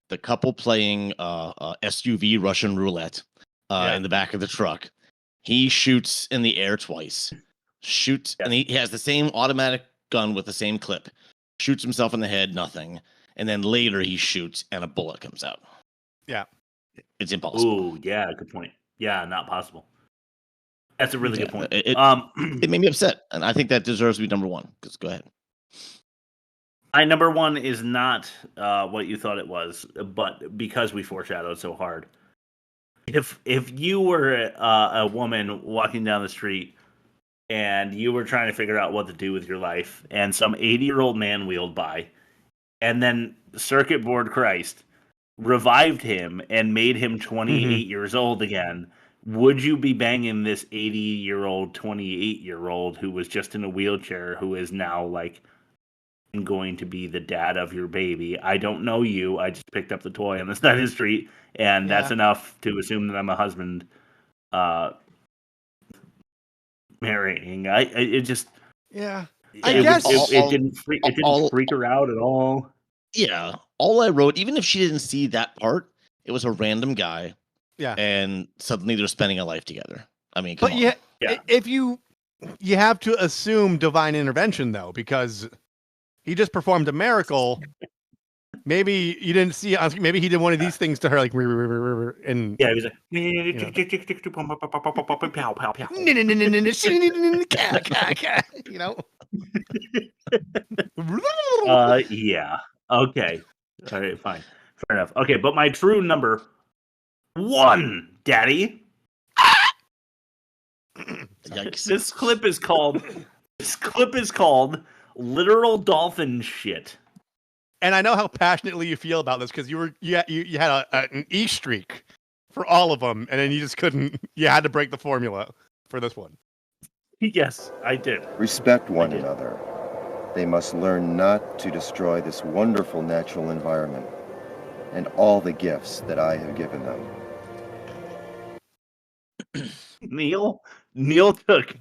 The couple playing SUV Russian Roulette in the back of the truck. He shoots in the air twice. And he has the same automatic gun with the same clip. Shoots himself in the head, nothing. And then later he shoots and a bullet comes out. Yeah. It's impossible. Ooh, yeah, good point. Yeah, not possible. That's a really good point. It made me upset, and I think that deserves to be number one. Just go ahead. My number one is not what you thought it was, but because we foreshadowed so hard. If you were a woman walking down the street and you were trying to figure out what to do with your life, and some 80-year-old man wheeled by, and then Circuit Board Christ revived him and made him 28 years old again, would you be banging this 80-year-old, 28-year-old who was just in a wheelchair, who is now like going to be the dad of your baby? I don't know you. I just picked up the toy on the side of the street, and that's enough to assume that I'm a husband marrying. I guess it didn't freak her out at all. Yeah, all I wrote, even if she didn't see that part, it was a random guy. Yeah, and suddenly they're spending a life together. I mean, come on. If you have to assume divine intervention though, because he just performed a miracle. Maybe you didn't see. Maybe he did one of these things to her, like, and yeah, he was like, you know. Yeah. Okay. All right. Fine. Fair enough. Okay, but my true number one, Daddy. This clip is called literal dolphin shit. And I know how passionately you feel about this because you had an E streak for all of them, and then you just couldn't. You had to break the formula for this one. Yes, I did. Respect one another. They must learn not to destroy this wonderful natural environment and all the gifts that I have given them. Neil took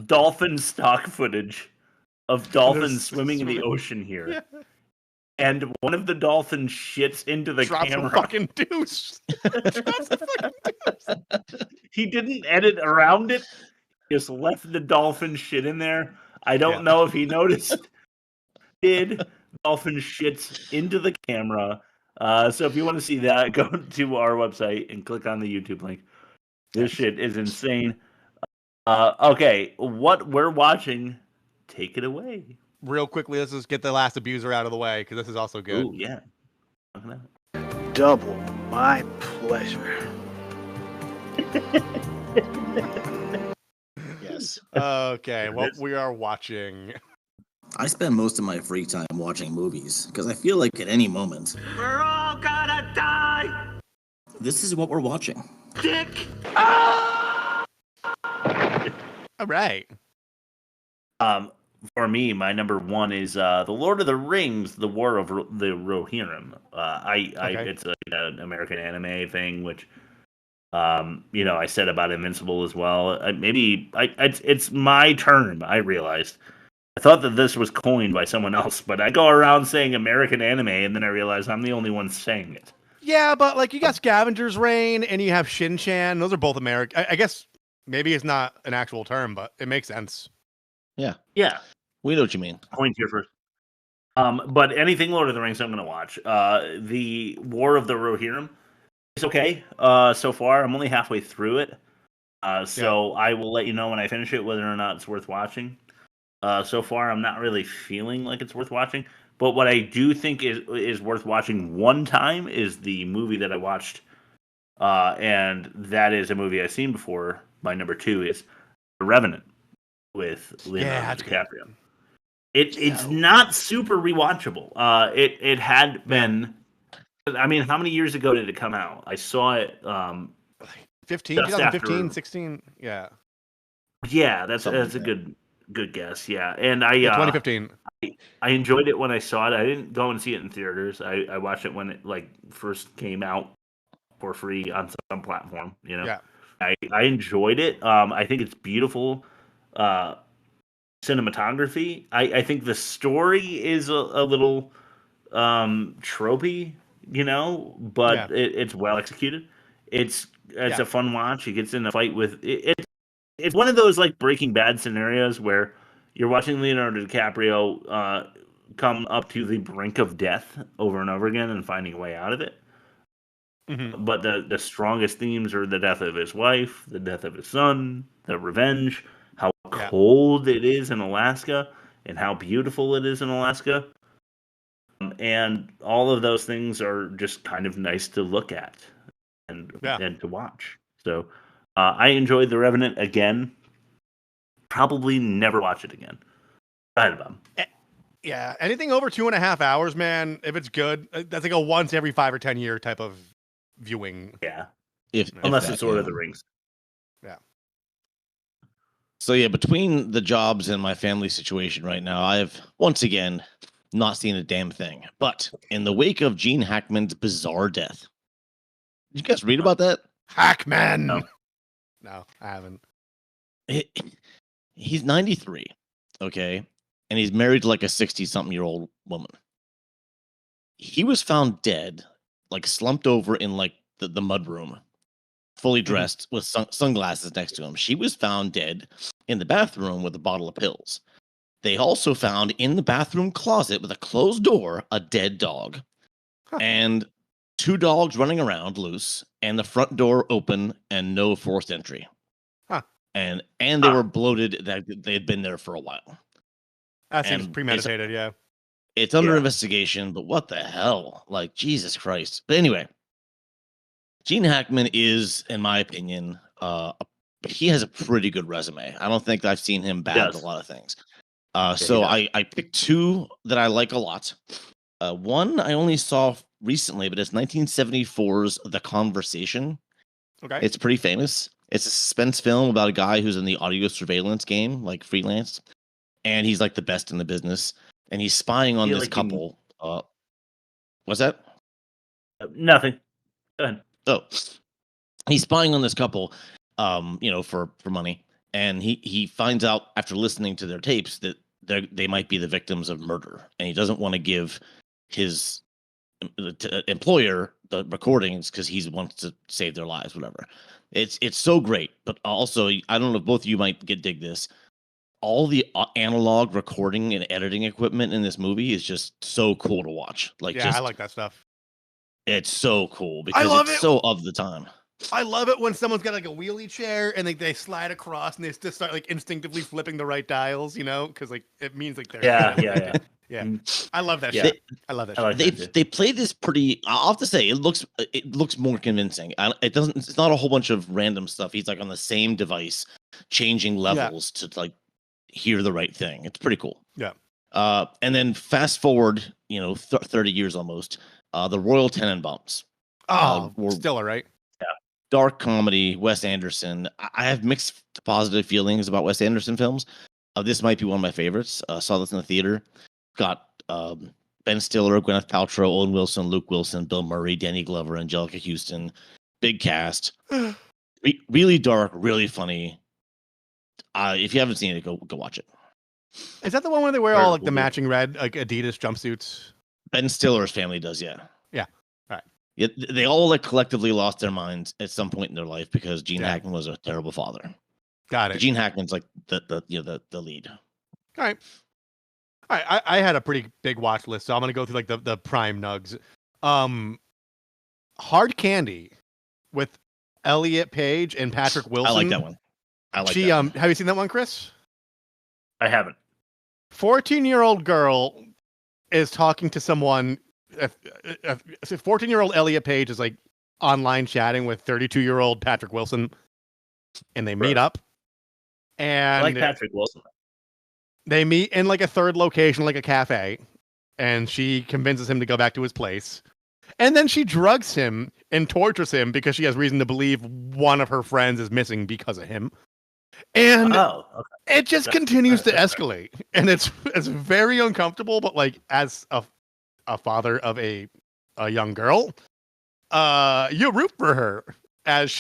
dolphin stock footage of dolphins swimming in the ocean here. Yeah. And one of the dolphins shits into the camera. A fucking deuce. Drops a fucking deuce. He didn't edit around it. He just left the dolphin shit in there. I don't know if he noticed. Did dolphin shits into the camera. So if you want to see that, go to our website and click on the YouTube link. This shit is insane. Okay, what we're watching, take it away. Real quickly, let's just get the last abuser out of the way, because this is also good. Ooh, yeah. Double my pleasure. Yes. Okay, what we are watching. I spend most of my free time watching movies, because I feel like at any moment, We're all gonna die! this is what we're watching. Dick! All right. For me, my number one is The Lord of the Rings, The War of the Rohirrim. It's an American anime thing, which, I said about Invincible as well. It's my turn, I realized. I thought that this was coined by someone else, but I go around saying American anime, and then I realize I'm the only one saying it. Yeah, but like you got Scavenger's Reign, and you have Shin-Chan. Those are both American. I guess maybe it's not an actual term, but it makes sense. Yeah. Yeah. We know what you mean. Point here first. But anything Lord of the Rings I'm going to watch. The War of the Rohirrim is okay so far. I'm only halfway through it. So I will let you know when I finish it whether or not it's worth watching. So far, I'm not really feeling like it's worth watching. But what I do think is worth watching one time is the movie that I watched. And that is a movie I've seen before. My number two is The Revenant with Leonardo DiCaprio. It's not super rewatchable. It had been. I mean, how many years ago did it come out? I saw it. 2015, 16. Yeah. Yeah, that's Something a like that. good guess. Yeah, and Yeah, 2015. I enjoyed it when I saw it. I didn't go and see it in theaters. I watched it when it like first came out for free on some platform. Yeah. I enjoyed it. I think it's beautiful uh, cinematography. I think the story is a little tropey, Yeah. but it's well executed. It's Yeah. a fun watch. He gets in a fight with it's one of those like Breaking Bad scenarios where you're watching Leonardo DiCaprio come up to the brink of death over and over again and finding a way out of it. Mhm. But the strongest themes are the death of his wife, the death of his son, the revenge, how Yeah. cold it is in Alaska, and how beautiful it is in Alaska. And all of those things are just kind of nice to look at and Yeah. and to watch. So I enjoyed The Revenant again. Probably never watch it again. Go ahead, Bob. Yeah. Anything over 2.5 hours, man, if it's good, that's like a once every 5 or 10 year type of viewing. Yeah. If Unless that, it's Lord of yeah. the Rings. Yeah. So yeah, between the jobs and my family situation right now, I've once again not seen a damn thing. But in the wake of Gene Hackman's bizarre death, did you guys read about that? Hackman. No. No, I haven't. He's 93, okay, and he's married to like a 60-something-year-old woman. He was found dead, like slumped over in like the mud room, fully dressed with sunglasses next to him. She was found dead in the bathroom with a bottle of pills. They also found in the bathroom closet with a closed door a dead dog and 2 dogs running around loose and the front door open and no forced entry. Huh. And they were bloated that they had been there for a while. That seems And premeditated, yeah. It's under Yeah. investigation, but what the hell? Like, Jesus Christ. But anyway, Gene Hackman is, in my opinion, he has a pretty good resume. I don't think I've seen him bad at a does. lot of things. he So does. I picked 2 that I like a lot. One I only saw recently, but it's 1974's The Conversation. Okay. It's pretty famous. It's a suspense film about a guy who's in the audio surveillance game, like freelance, and he's like the best in the business, and he's spying on Feel this like you- couple. What's that? Nothing. Go ahead. Oh, he's spying on this couple, for money, and he finds out after listening to their tapes that they might be the victims of murder, and he doesn't want to give his employer the recordings because he wants to save their lives, whatever. It's so great, but also I don't know if both of you might dig this. All the analog recording and editing equipment in this movie is just so cool to watch. Like, Yeah, I like that stuff. it's so cool because love it's it. so of the time. I love it when someone's got like a wheelie chair and they slide across and they just start like instinctively flipping the right dials, because like it means like they're Yeah. yeah. I love that Yeah. shit. I love that I like shit. that too. They play this pretty. I'll have to say, it looks more convincing. It doesn't. It's not a whole bunch of random stuff. He's like on the same device, changing levels to like hear the right thing. It's pretty cool. Yeah. And then fast forward, 30 years almost. The Royal Tenenbaums. Oh, were Stiller, right? dark comedy. Wes Anderson. I have mixed positive feelings about Wes Anderson films. This might be one of my favorites. Saw this in the theater. Got Ben Stiller, Gwyneth Paltrow, Owen Wilson, Luke Wilson, Bill Murray, Danny Glover, Angelica Houston. Big cast. Really dark, really funny. If you haven't seen it, go watch it. Is that the one where they wear all like the matching red like Adidas jumpsuits? Ben Stiller's family does, yeah. Yeah. All right. Yeah, they all like collectively lost their minds at some point in their life because Gene Hackman was a terrible father. Got it. Gene Hackman's like the lead. All right. I had a pretty big watch list, so I'm gonna go through like the prime nugs. Hard Candy with Elliot Page and Patrick Wilson. I like that one. Have you seen that one, Chris? I haven't. 14-year-old girl is talking to someone. 14-year-old Elliot Page is like online chatting with 32-year-old Patrick Wilson, and they meet up. And I like Patrick Wilson. They meet in like a third location, like a cafe, and she convinces him to go back to his place. And then she drugs him and tortures him because she has reason to believe one of her friends is missing because of him. And okay. it just continues to escalate, and it's very uncomfortable. But like, as a father of a young girl, you root for her as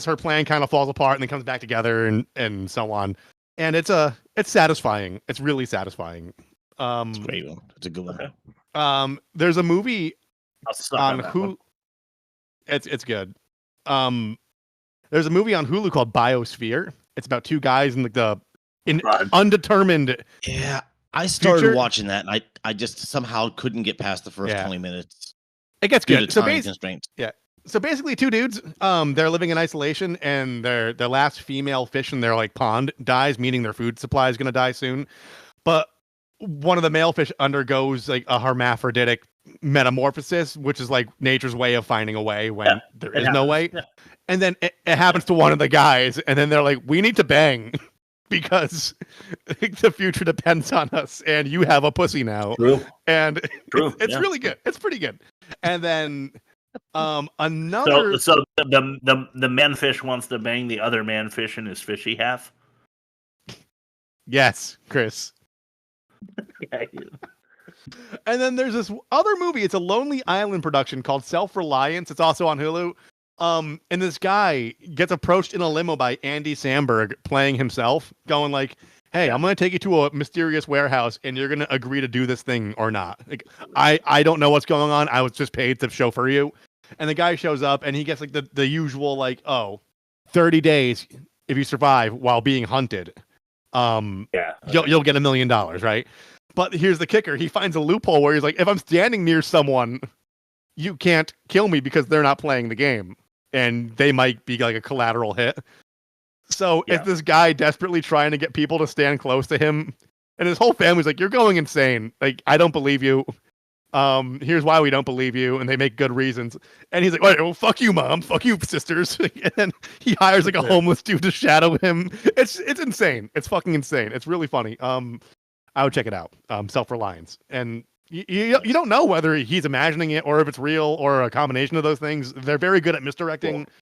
her plan kind of falls apart and then comes back together and so on. And it's satisfying. It's really satisfying. It's a great one. It's a good one. There's a movie on Hulu. It's good. There's a movie on Hulu called Biosphere. It's about two guys in undetermined. Yeah, I started future. watching that, and I just somehow couldn't get past the first 20 minutes. It gets due good. to So time constraints. yeah. So basically, two dudes. They're living in isolation, and their last female fish in their like pond dies, meaning their food supply is going to die soon. But one of the male fish undergoes like a hermaphroditic metamorphosis, which is like nature's way of finding a way when there is no way. Yeah. And then it happens to one of the guys, and then they're like, "We need to bang because the future depends on us, and you have a pussy now." True. And True. it's really good. It's pretty good. And then another. So the manfish wants to bang the other manfish in his fishy half. Yes, Chris. Yeah. And then there's this other movie. It's a Lonely Island production called Self-Reliance. It's also on Hulu. And this guy gets approached in a limo by Andy Samberg playing himself, going like, "Hey, I'm going to take you to a mysterious warehouse, and you're going to agree to do this thing or not. Like, I don't know what's going on. I was just paid to chauffeur you." And the guy shows up, and he gets like the usual like, 30 days if you survive while being hunted. You'll get $1 million, right? But here's the kicker. He finds a loophole where he's like, if I'm standing near someone, you can't kill me because they're not playing the game. And they might be like a collateral hit. So it's this guy desperately trying to get people to stand close to him. And his whole family's like, "You're going insane. Like, I don't believe you. Here's why we don't believe you." And they make good reasons. And he's like, "Well, fuck you, mom. Fuck you, sisters." And then he hires like a homeless dude to shadow him. It's insane. It's fucking insane. It's really funny. I would check it out. Self-Reliance. And you don't know whether he's imagining it or if it's real or a combination of those things. They're very good at misdirecting. Cool.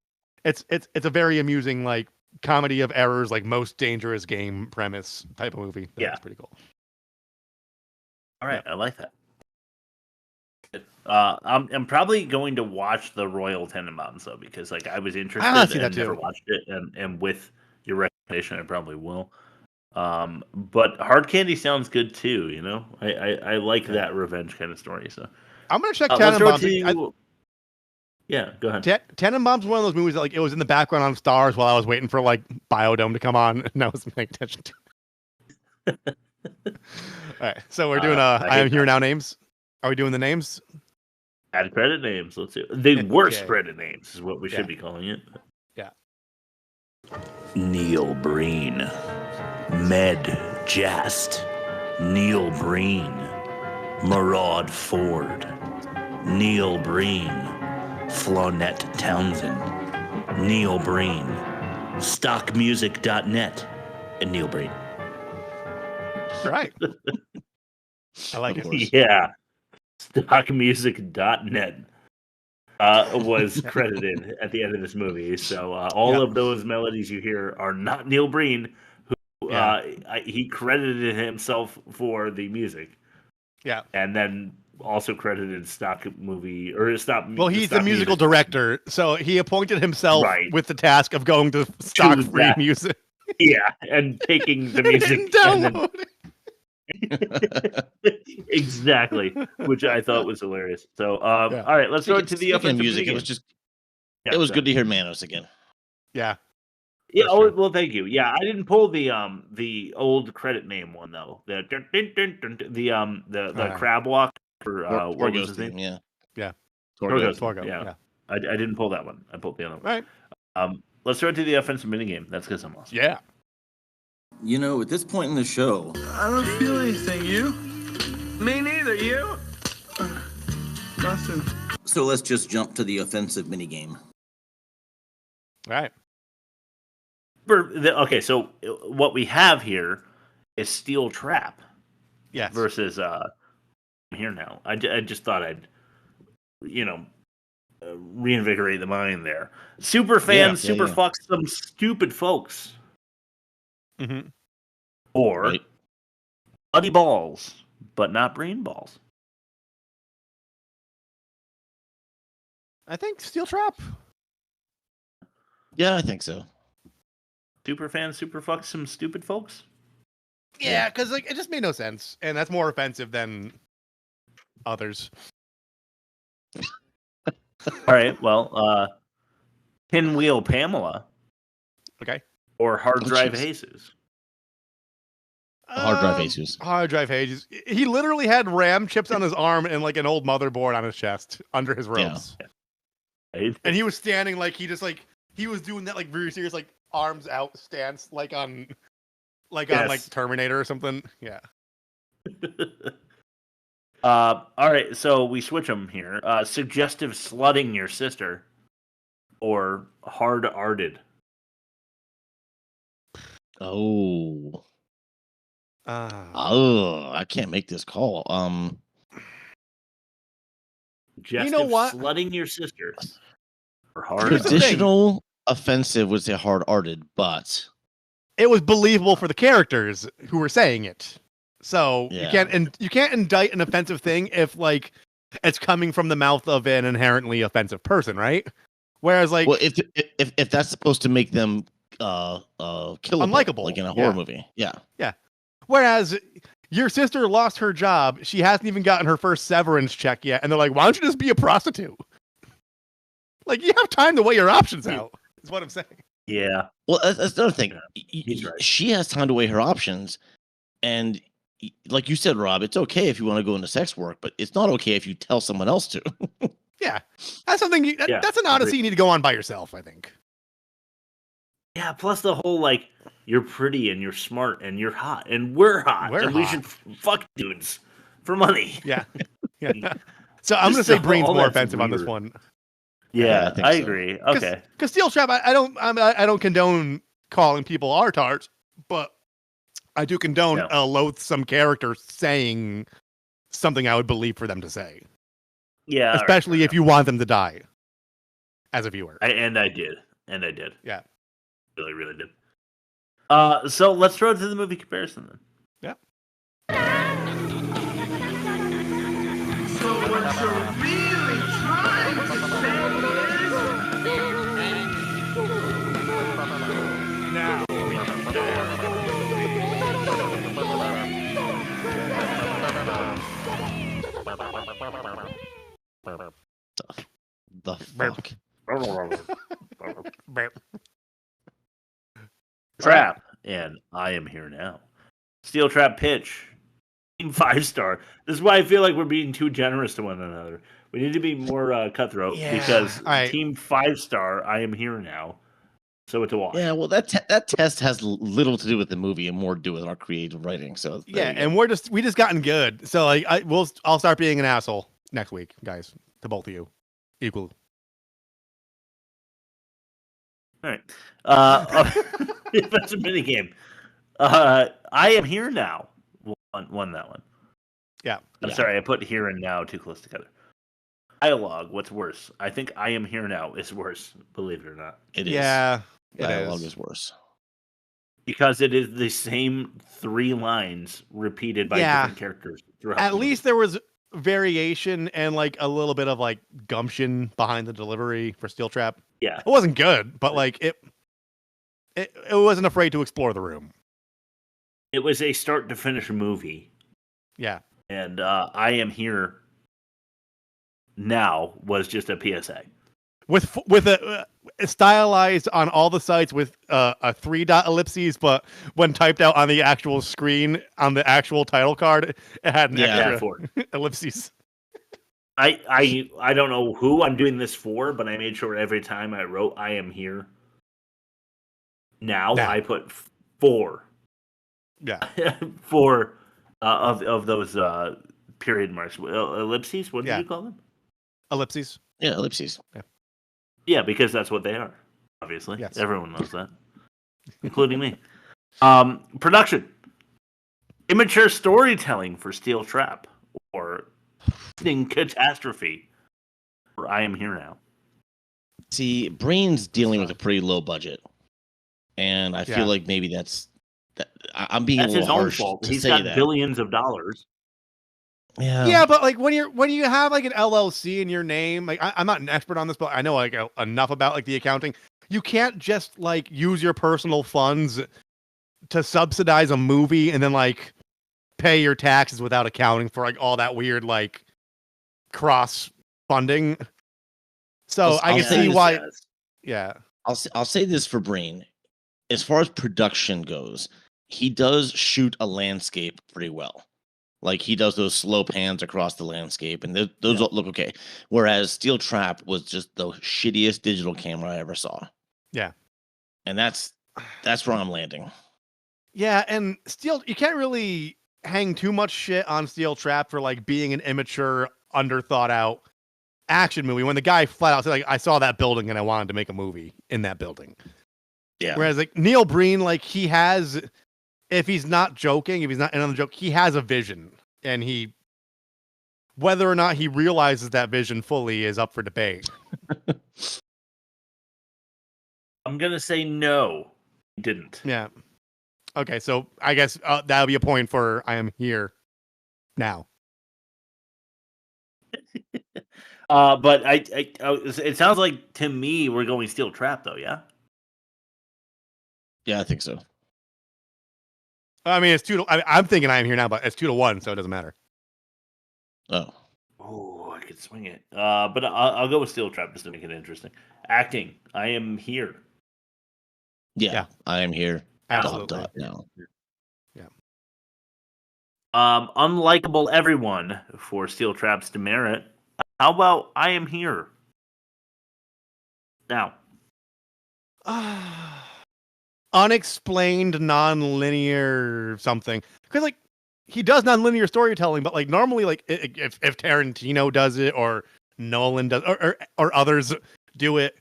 It's a very amusing like comedy of errors, like Most Dangerous Game premise type of movie. That's pretty cool. All right, I like that. I'm probably going to watch the Royal Tenenbaums though, because like I was interested and never watched it, and with your recommendation, I probably will. But Hard Candy sounds good too. You know, I like that revenge kind of story. So I'm gonna check Tenenbaums. Yeah, go ahead. Tenenbaums is one of those movies that like it was in the background on Stars while I was waiting for like Biodome to come on, and I wasn't paying attention to it. All right, so we're doing I Am Here Now names. Are we doing the names? Add credit names. Let's do the worst credit names is what we should be calling it. Yeah. Neil Breen, Med Jest, Neil Breen, Maraud Ford, Neil Breen, Flonette Townsend, Neil Breen, Stockmusic.net, and Neil Breen. Right. I like it. Yeah. Stockmusic.net was credited at the end of this movie. So all of those melodies you hear are not Neil Breen, who he credited himself for the music. Yeah. And then also credited Stock Movie Well, he's the musical director, so he appointed himself with the task of going to Stock Free Music. Yeah, and taking the music. Download exactly, which I thought was hilarious. So, all right, let's go to the offensive music. It was just, it was good to hear Manos again. Yeah. Yeah. Well, thank you. Yeah, I didn't pull the old credit name one though. The crab walk for what was his name? Yeah. Yeah. Torgo. Yeah. I didn't pull that one. I pulled the other one. Right. Let's go to the offensive minigame. That's because I'm awesome. Yeah. You know, at this point in the show, I don't feel anything. You? Me neither. You? Nothing. So let's just jump to the offensive minigame. Right. Okay, so what we have here is Steel Trap. Yes. Versus Here Now. I just thought I'd, reinvigorate the mind there. Super fans, fuck some stupid folks. Mm-hmm. Or bloody balls, but not brain balls. I think Steel Trap. Yeah, I think so. Super fan, super fuck some stupid folks. Yeah, because like it just made no sense, and that's more offensive than others. All right, well, Pinwheel Pamela. Okay. Or Hard Drive geez. Jesus. Hard Drive Jesus. Hard Drive Jesus. He literally had RAM chips on his arm and like an old motherboard on his chest under his robes. Yeah. And he was standing like he was doing that like very serious like arms out stance like on like Terminator or something. Yeah. All right, so we switch them here. Suggestive slutting your sister, or hard-arted. Oh. I can't make this call. Suggestive you know what? slutting your sister, or hard. Traditional offensive would say hard-arted, but it was believable for the characters who were saying it. So Yeah. you can't indict an offensive thing if like it's coming from the mouth of an inherently offensive person, right? Whereas like well, if that's supposed to make them killable, unlikable, like in a horror movie, yeah. Whereas your sister lost her job, she hasn't even gotten her first severance check yet, and they're like, "Why don't you just be a prostitute?" Like you have time to weigh your options out. Is what I'm saying. Yeah. Well, that's another thing. He's right. She has time to weigh her options, and like you said, Rob, it's okay if you want to go into sex work, but it's not okay if you tell someone else to. Yeah, that's something. That's an odyssey you need to go on by yourself, I think. Yeah. Plus the whole like, you're pretty and you're smart and you're hot and we're hot and we should fuck dudes for money. Yeah. So I'm gonna say Breen's more offensive on this one. Yeah, think I so. agree. Okay. Because Steel Trap, I don't condone calling people artards, but I do condone a loathsome character saying something I would believe for them to say. Yeah. Especially if you want them to die as a viewer. I did. Yeah. Really, really did. So let's throw it to the movie comparison then. Yeah. So what you're really trying to say is... Now The fuck? Trap, and I am here now. Steel Trap pitch. Team 5-star. This is why I feel like we're being too generous to one another. We need to be more cutthroat because Team 5-star, I am here now. So it's a wash. Yeah, well, that test has little to do with the movie and more to do with our creative writing. So and we just gotten good. So like I'll start being an asshole next week, guys, to both of you, equal. All right. That's a mini game. I am here now. Won that one. Yeah. I'm sorry, I put here and now too close together. Dialogue, what's worse? I think I am here now is worse, believe it or not. It is. Yeah. Dialogue is worse. Because it is the same 3 lines repeated by different characters throughout. At least there was variation and like a little bit of like gumption behind the delivery for Steel Trap. Yeah. It wasn't good, but like it wasn't afraid to explore the room. It was a start to finish movie. Yeah. And I am here now was just a PSA. With a stylized on all the sites with a 3-dot ellipses, but when typed out on the actual screen on the actual title card, it had an extra ellipses. I don't know who I'm doing this for, but I made sure every time I wrote I am here now I put 4. Yeah. 4 of those period marks. Ellipses? What did you call them? Ellipses. Yeah, ellipses. Yeah, because that's what they are. Obviously, yes. Everyone knows that, including me. Production: immature storytelling for Steel Trap, or catastrophe. Or I am here now. See, Breen's dealing with a pretty low budget, and I feel like maybe that's I'm being That's a his little own harsh fault. to He's say got that. billions of dollars. Yeah, but like when you have like an LLC in your name, like I'm not an expert on this, but I know like enough about like the accounting. You can't just like use your personal funds to subsidize a movie and then like pay your taxes without accounting for like all that weird like cross funding. So I can see why. Yeah, I'll say this for Breen. As far as production goes, he does shoot a landscape pretty well. Like he does those slow pans across the landscape, and those look okay. Whereas Steel Trap was just the shittiest digital camera I ever saw. Yeah, and that's where I'm landing. Yeah, and you can't really hang too much shit on Steel Trap for like being an immature, underthought out action movie. When the guy flat out said, like, I saw that building and I wanted to make a movie in that building. Yeah. Whereas like Neil Breen, like he has. If he's not joking, if he's not in on the joke, he has a vision, and whether or not he realizes that vision fully is up for debate. I'm gonna say no. He didn't. Yeah. Okay, so I guess that'll be a point for I am here now. But it sounds like to me we're going Steel Trap though. Yeah. Yeah, I think so. I mean, it's 2 to. I'm thinking I am here now, but it's 2-1, so it doesn't matter. Oh, I could swing it. But I'll go with Steel Trap just to make it interesting. Acting, I am here. Yeah. I am here. Absolutely. Now. Yeah. Unlikable everyone for Steel Trap's demerit. How about I am here? Now. Unexplained, non-linear something. Because like he does non-linear storytelling, but like normally, like if Tarantino does it or Nolan does or others do it,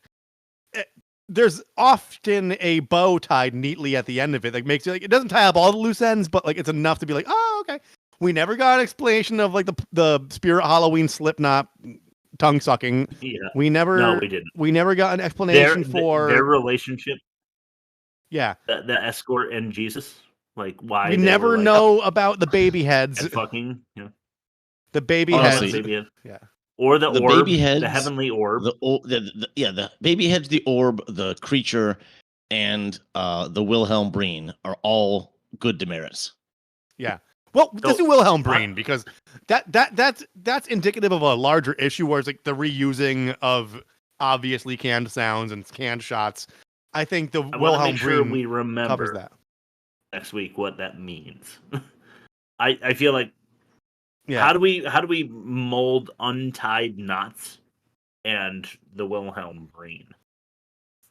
there's often a bow tied neatly at the end of it. Like makes it like it doesn't tie up all the loose ends, but like it's enough to be like, oh, okay. We never got an explanation of like the Spirit Halloween Slipknot tongue sucking. Yeah. No, we didn't. We never got an explanation for their relationship. Yeah. The escort and Jesus. Like why we never know about the baby heads. Fucking. Yeah. The baby Honestly, heads. Yeah. Or the orb, baby heads, the heavenly orb. The baby heads, the orb, the creature, and the Willhelm Breen are all good demerits. Yeah. Well, let's do Willhelm Breen because that's indicative of a larger issue where it's like the reusing of obviously canned sounds and canned shots. I think the Willhelm Breen we remember covers that next week what that means. I feel like yeah. How do we mold untied knots and the Willhelm Breen?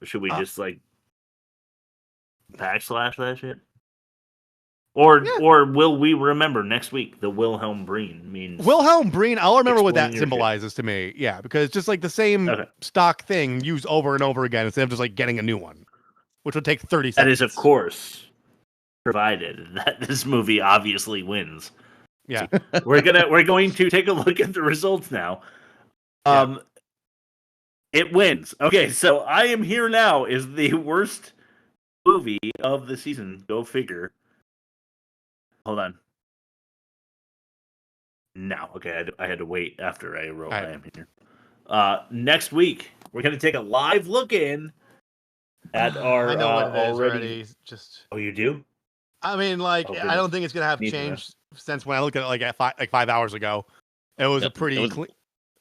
Or should we just like backslash that shit? Or will we remember next week the Willhelm Breen means Willhelm Breen? I'll remember what that explain your symbolizes to me. Yeah, because it's just like the same stock thing used over and over again instead of just like getting a new one, which would take 30 seconds. That is, of course, provided that this movie obviously wins. Yeah, we're going to take a look at the results now. It wins. Okay, so I Am Here Now is the worst movie of the season. Go figure. Hold on. No, okay, I had to wait after I wrote I Am Here. Next week, we're going to take a live look in at our I know what it is already. Just Oh, you do? I mean, like I don't think it's gonna have changed since when I looked at it like at 5 hours ago. It was a pretty clean.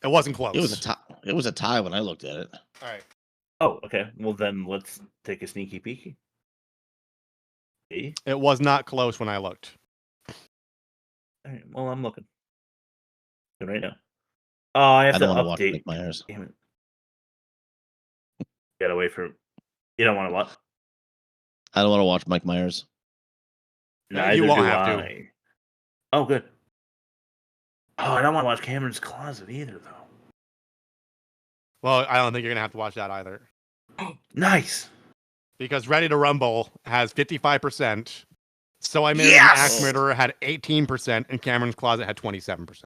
It wasn't close. It was a tie. It was a tie when I looked at it. All right. Oh, okay. Well, then let's take a sneaky peeky. See? It was not close when I looked. All right. Well, I'm looking right now. Oh, I have to don't want update. Mike Myers. Damn it. Get away from. You don't want to what? I don't want to watch Mike Myers. Neither you won't do have I. to. Oh, good. Oh, I don't want to watch Cameron's Closet either, though. Well, I don't think you're gonna have to watch that either. Nice. Because Ready to Rumble has 55%. So I Married an Axe Murderer had 18%, and Cameron's Closet had 27%.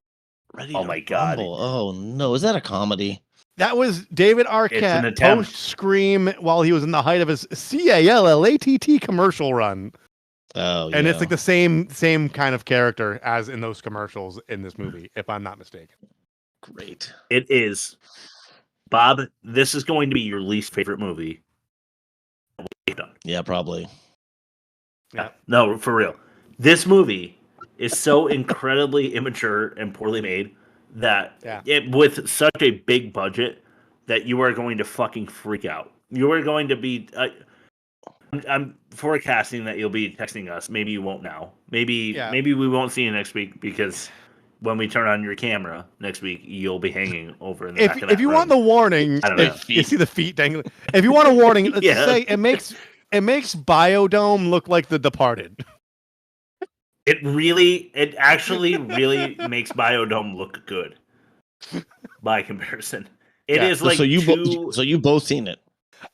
Oh my god. Rumble. Oh no, is that a comedy? That was David Arquette post Scream while he was in the height of his CALLATT commercial run. Oh, and yeah. it's like the same kind of character as in those commercials in this movie, if I'm not mistaken. Great. It is. Bob, this is going to be your least favorite movie. Yeah, probably. Yeah. No, for real. This movie is so incredibly immature and poorly made that with such a big budget that you are going to fucking freak out. You are going to be... I'm forecasting that you'll be texting us. Maybe you won't now. Maybe we won't see you next week because when we turn on your camera next week, you'll be hanging over in the back of that If you room. want the warning, I don't know. you see the feet dangling. If you want a warning, let's just say it makes Biodome look like The Departed. It actually really makes Biodome look good by comparison. It is like so you've both seen it.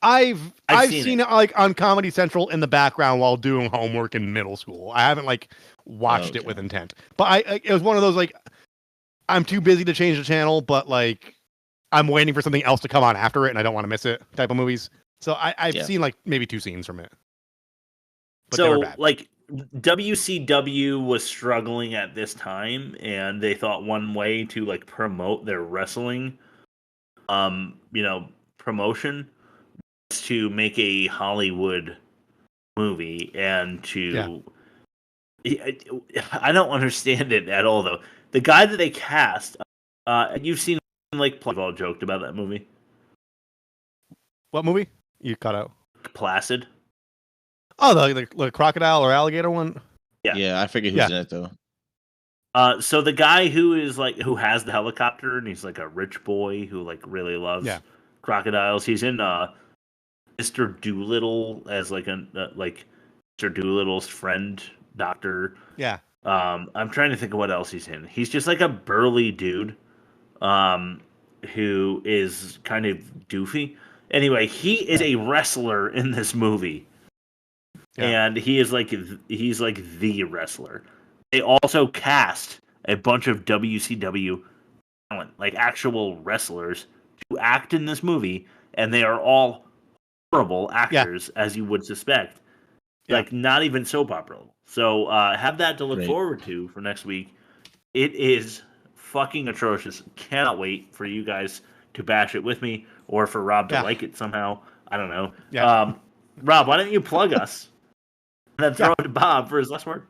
I've seen it like on Comedy Central in the background while doing homework in middle school. I haven't like watched it with intent, but it was one of those like I'm too busy to change the channel, but like I'm waiting for something else to come on after it, and I don't want to miss it type of movies. So I've seen like maybe 2 scenes from it. But they were bad. Like WCW was struggling at this time, and they thought one way to like promote their wrestling, promotion to make a Hollywood movie and to I don't understand it at all though. The guy that they cast, you've seen like we've all joked about that movie. What movie? You cut out. Placid. Oh, the crocodile or alligator one? Yeah, I figured who's in it though. So the guy who has the helicopter and he's like a rich boy who like really loves crocodiles. He's in Mr. Doolittle as like Mr. Doolittle's friend, doctor. Yeah. I'm trying to think of what else he's in. He's just like a burly dude, who is kind of doofy. Anyway, he is a wrestler in this movie, and he's like the wrestler. They also cast a bunch of WCW talent, like actual wrestlers, to act in this movie, and they are all horrible actors, as you would suspect. Like, not even soap opera. So have that to look forward to for next week. It is fucking atrocious. Cannot wait for you guys to bash it with me, or for Rob to like it somehow. I don't know. Rob, why don't you plug us? And then throw it to Bob for his last word.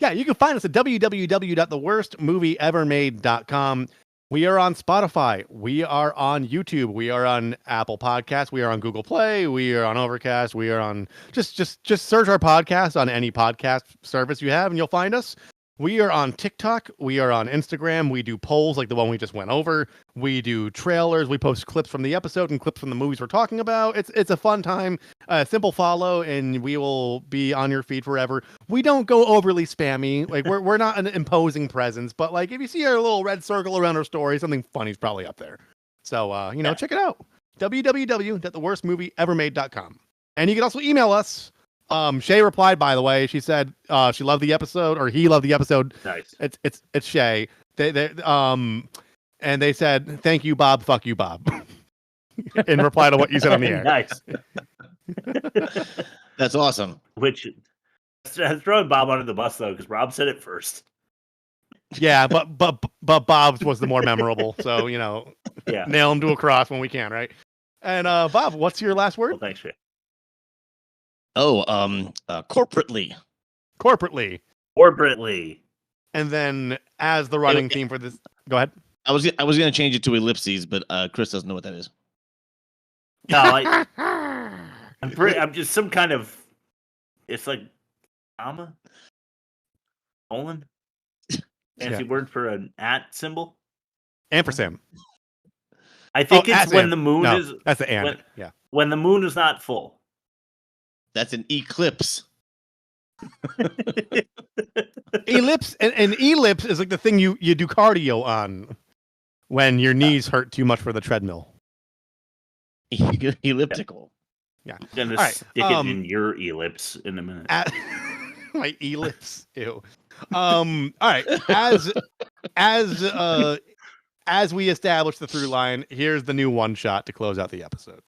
Yeah, you can find us at www.theworstmovieevermade.com. We are on Spotify. We are on YouTube. We are on Apple Podcasts. We are on Google Play. We are on Overcast. We are on just search our podcast on any podcast service you have, and you'll find us. We are on TikTok. We are on Instagram. We do polls like the one we just went over. We do trailers. We post clips from the episode and clips from the movies we're talking about. It's a fun time. Simple follow, and we will be on your feed forever. We don't go overly spammy. Like we're not an imposing presence, but like if you see our little red circle around our story, something funny's probably up there. So check it out. www.theworstmovieevermade.com. And you can also email us. Shay replied, by the way. She said she loved the episode, or he loved the episode. Nice. It's Shay. And they said, "Thank you, Bob. Fuck you, Bob." In reply to what you said on the air. Nice. That's awesome. Which throwing Bob under the bus though, because Rob said it first. Yeah, but Bob's was the more memorable. So nail him to a cross when we can, right? And Bob, what's your last word? Well, thanks, Shay. Corporately. And then as the running theme for this, go ahead. I was going to change it to ellipses, but Chris doesn't know what that is. No, I'm just some kind of. It's like comma, colon, fancy word for an @ symbol. Ampersand. I think it's when the moon is. That's the and. When the moon is not full. That's an eclipse. Ellipse and ellipse is like the thing you do cardio on when your knees hurt too much for the treadmill. Elliptical. Yeah. I'm gonna stick it in your ellipse in a minute. My ellipse. Ew. All right. As we establish the through line, here's the new one shot to close out the episode.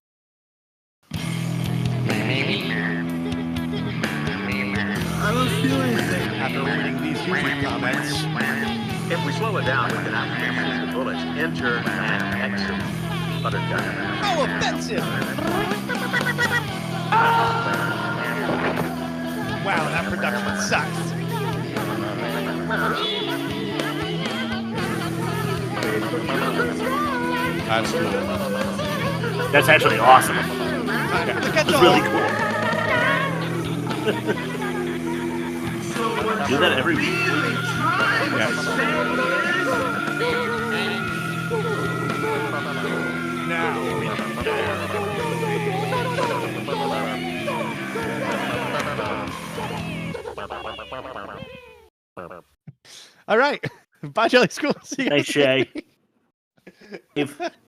I don't feel anything. After reading these YouTube comments. If we slow it down, we can actually see the bullets enter and exit buttercup. How offensive! Wow, that production sucks. That's cool. That's actually awesome. It's really cool. Do that every week. All right. Bye, Jelly School. See you Thanks, guys. Shay. If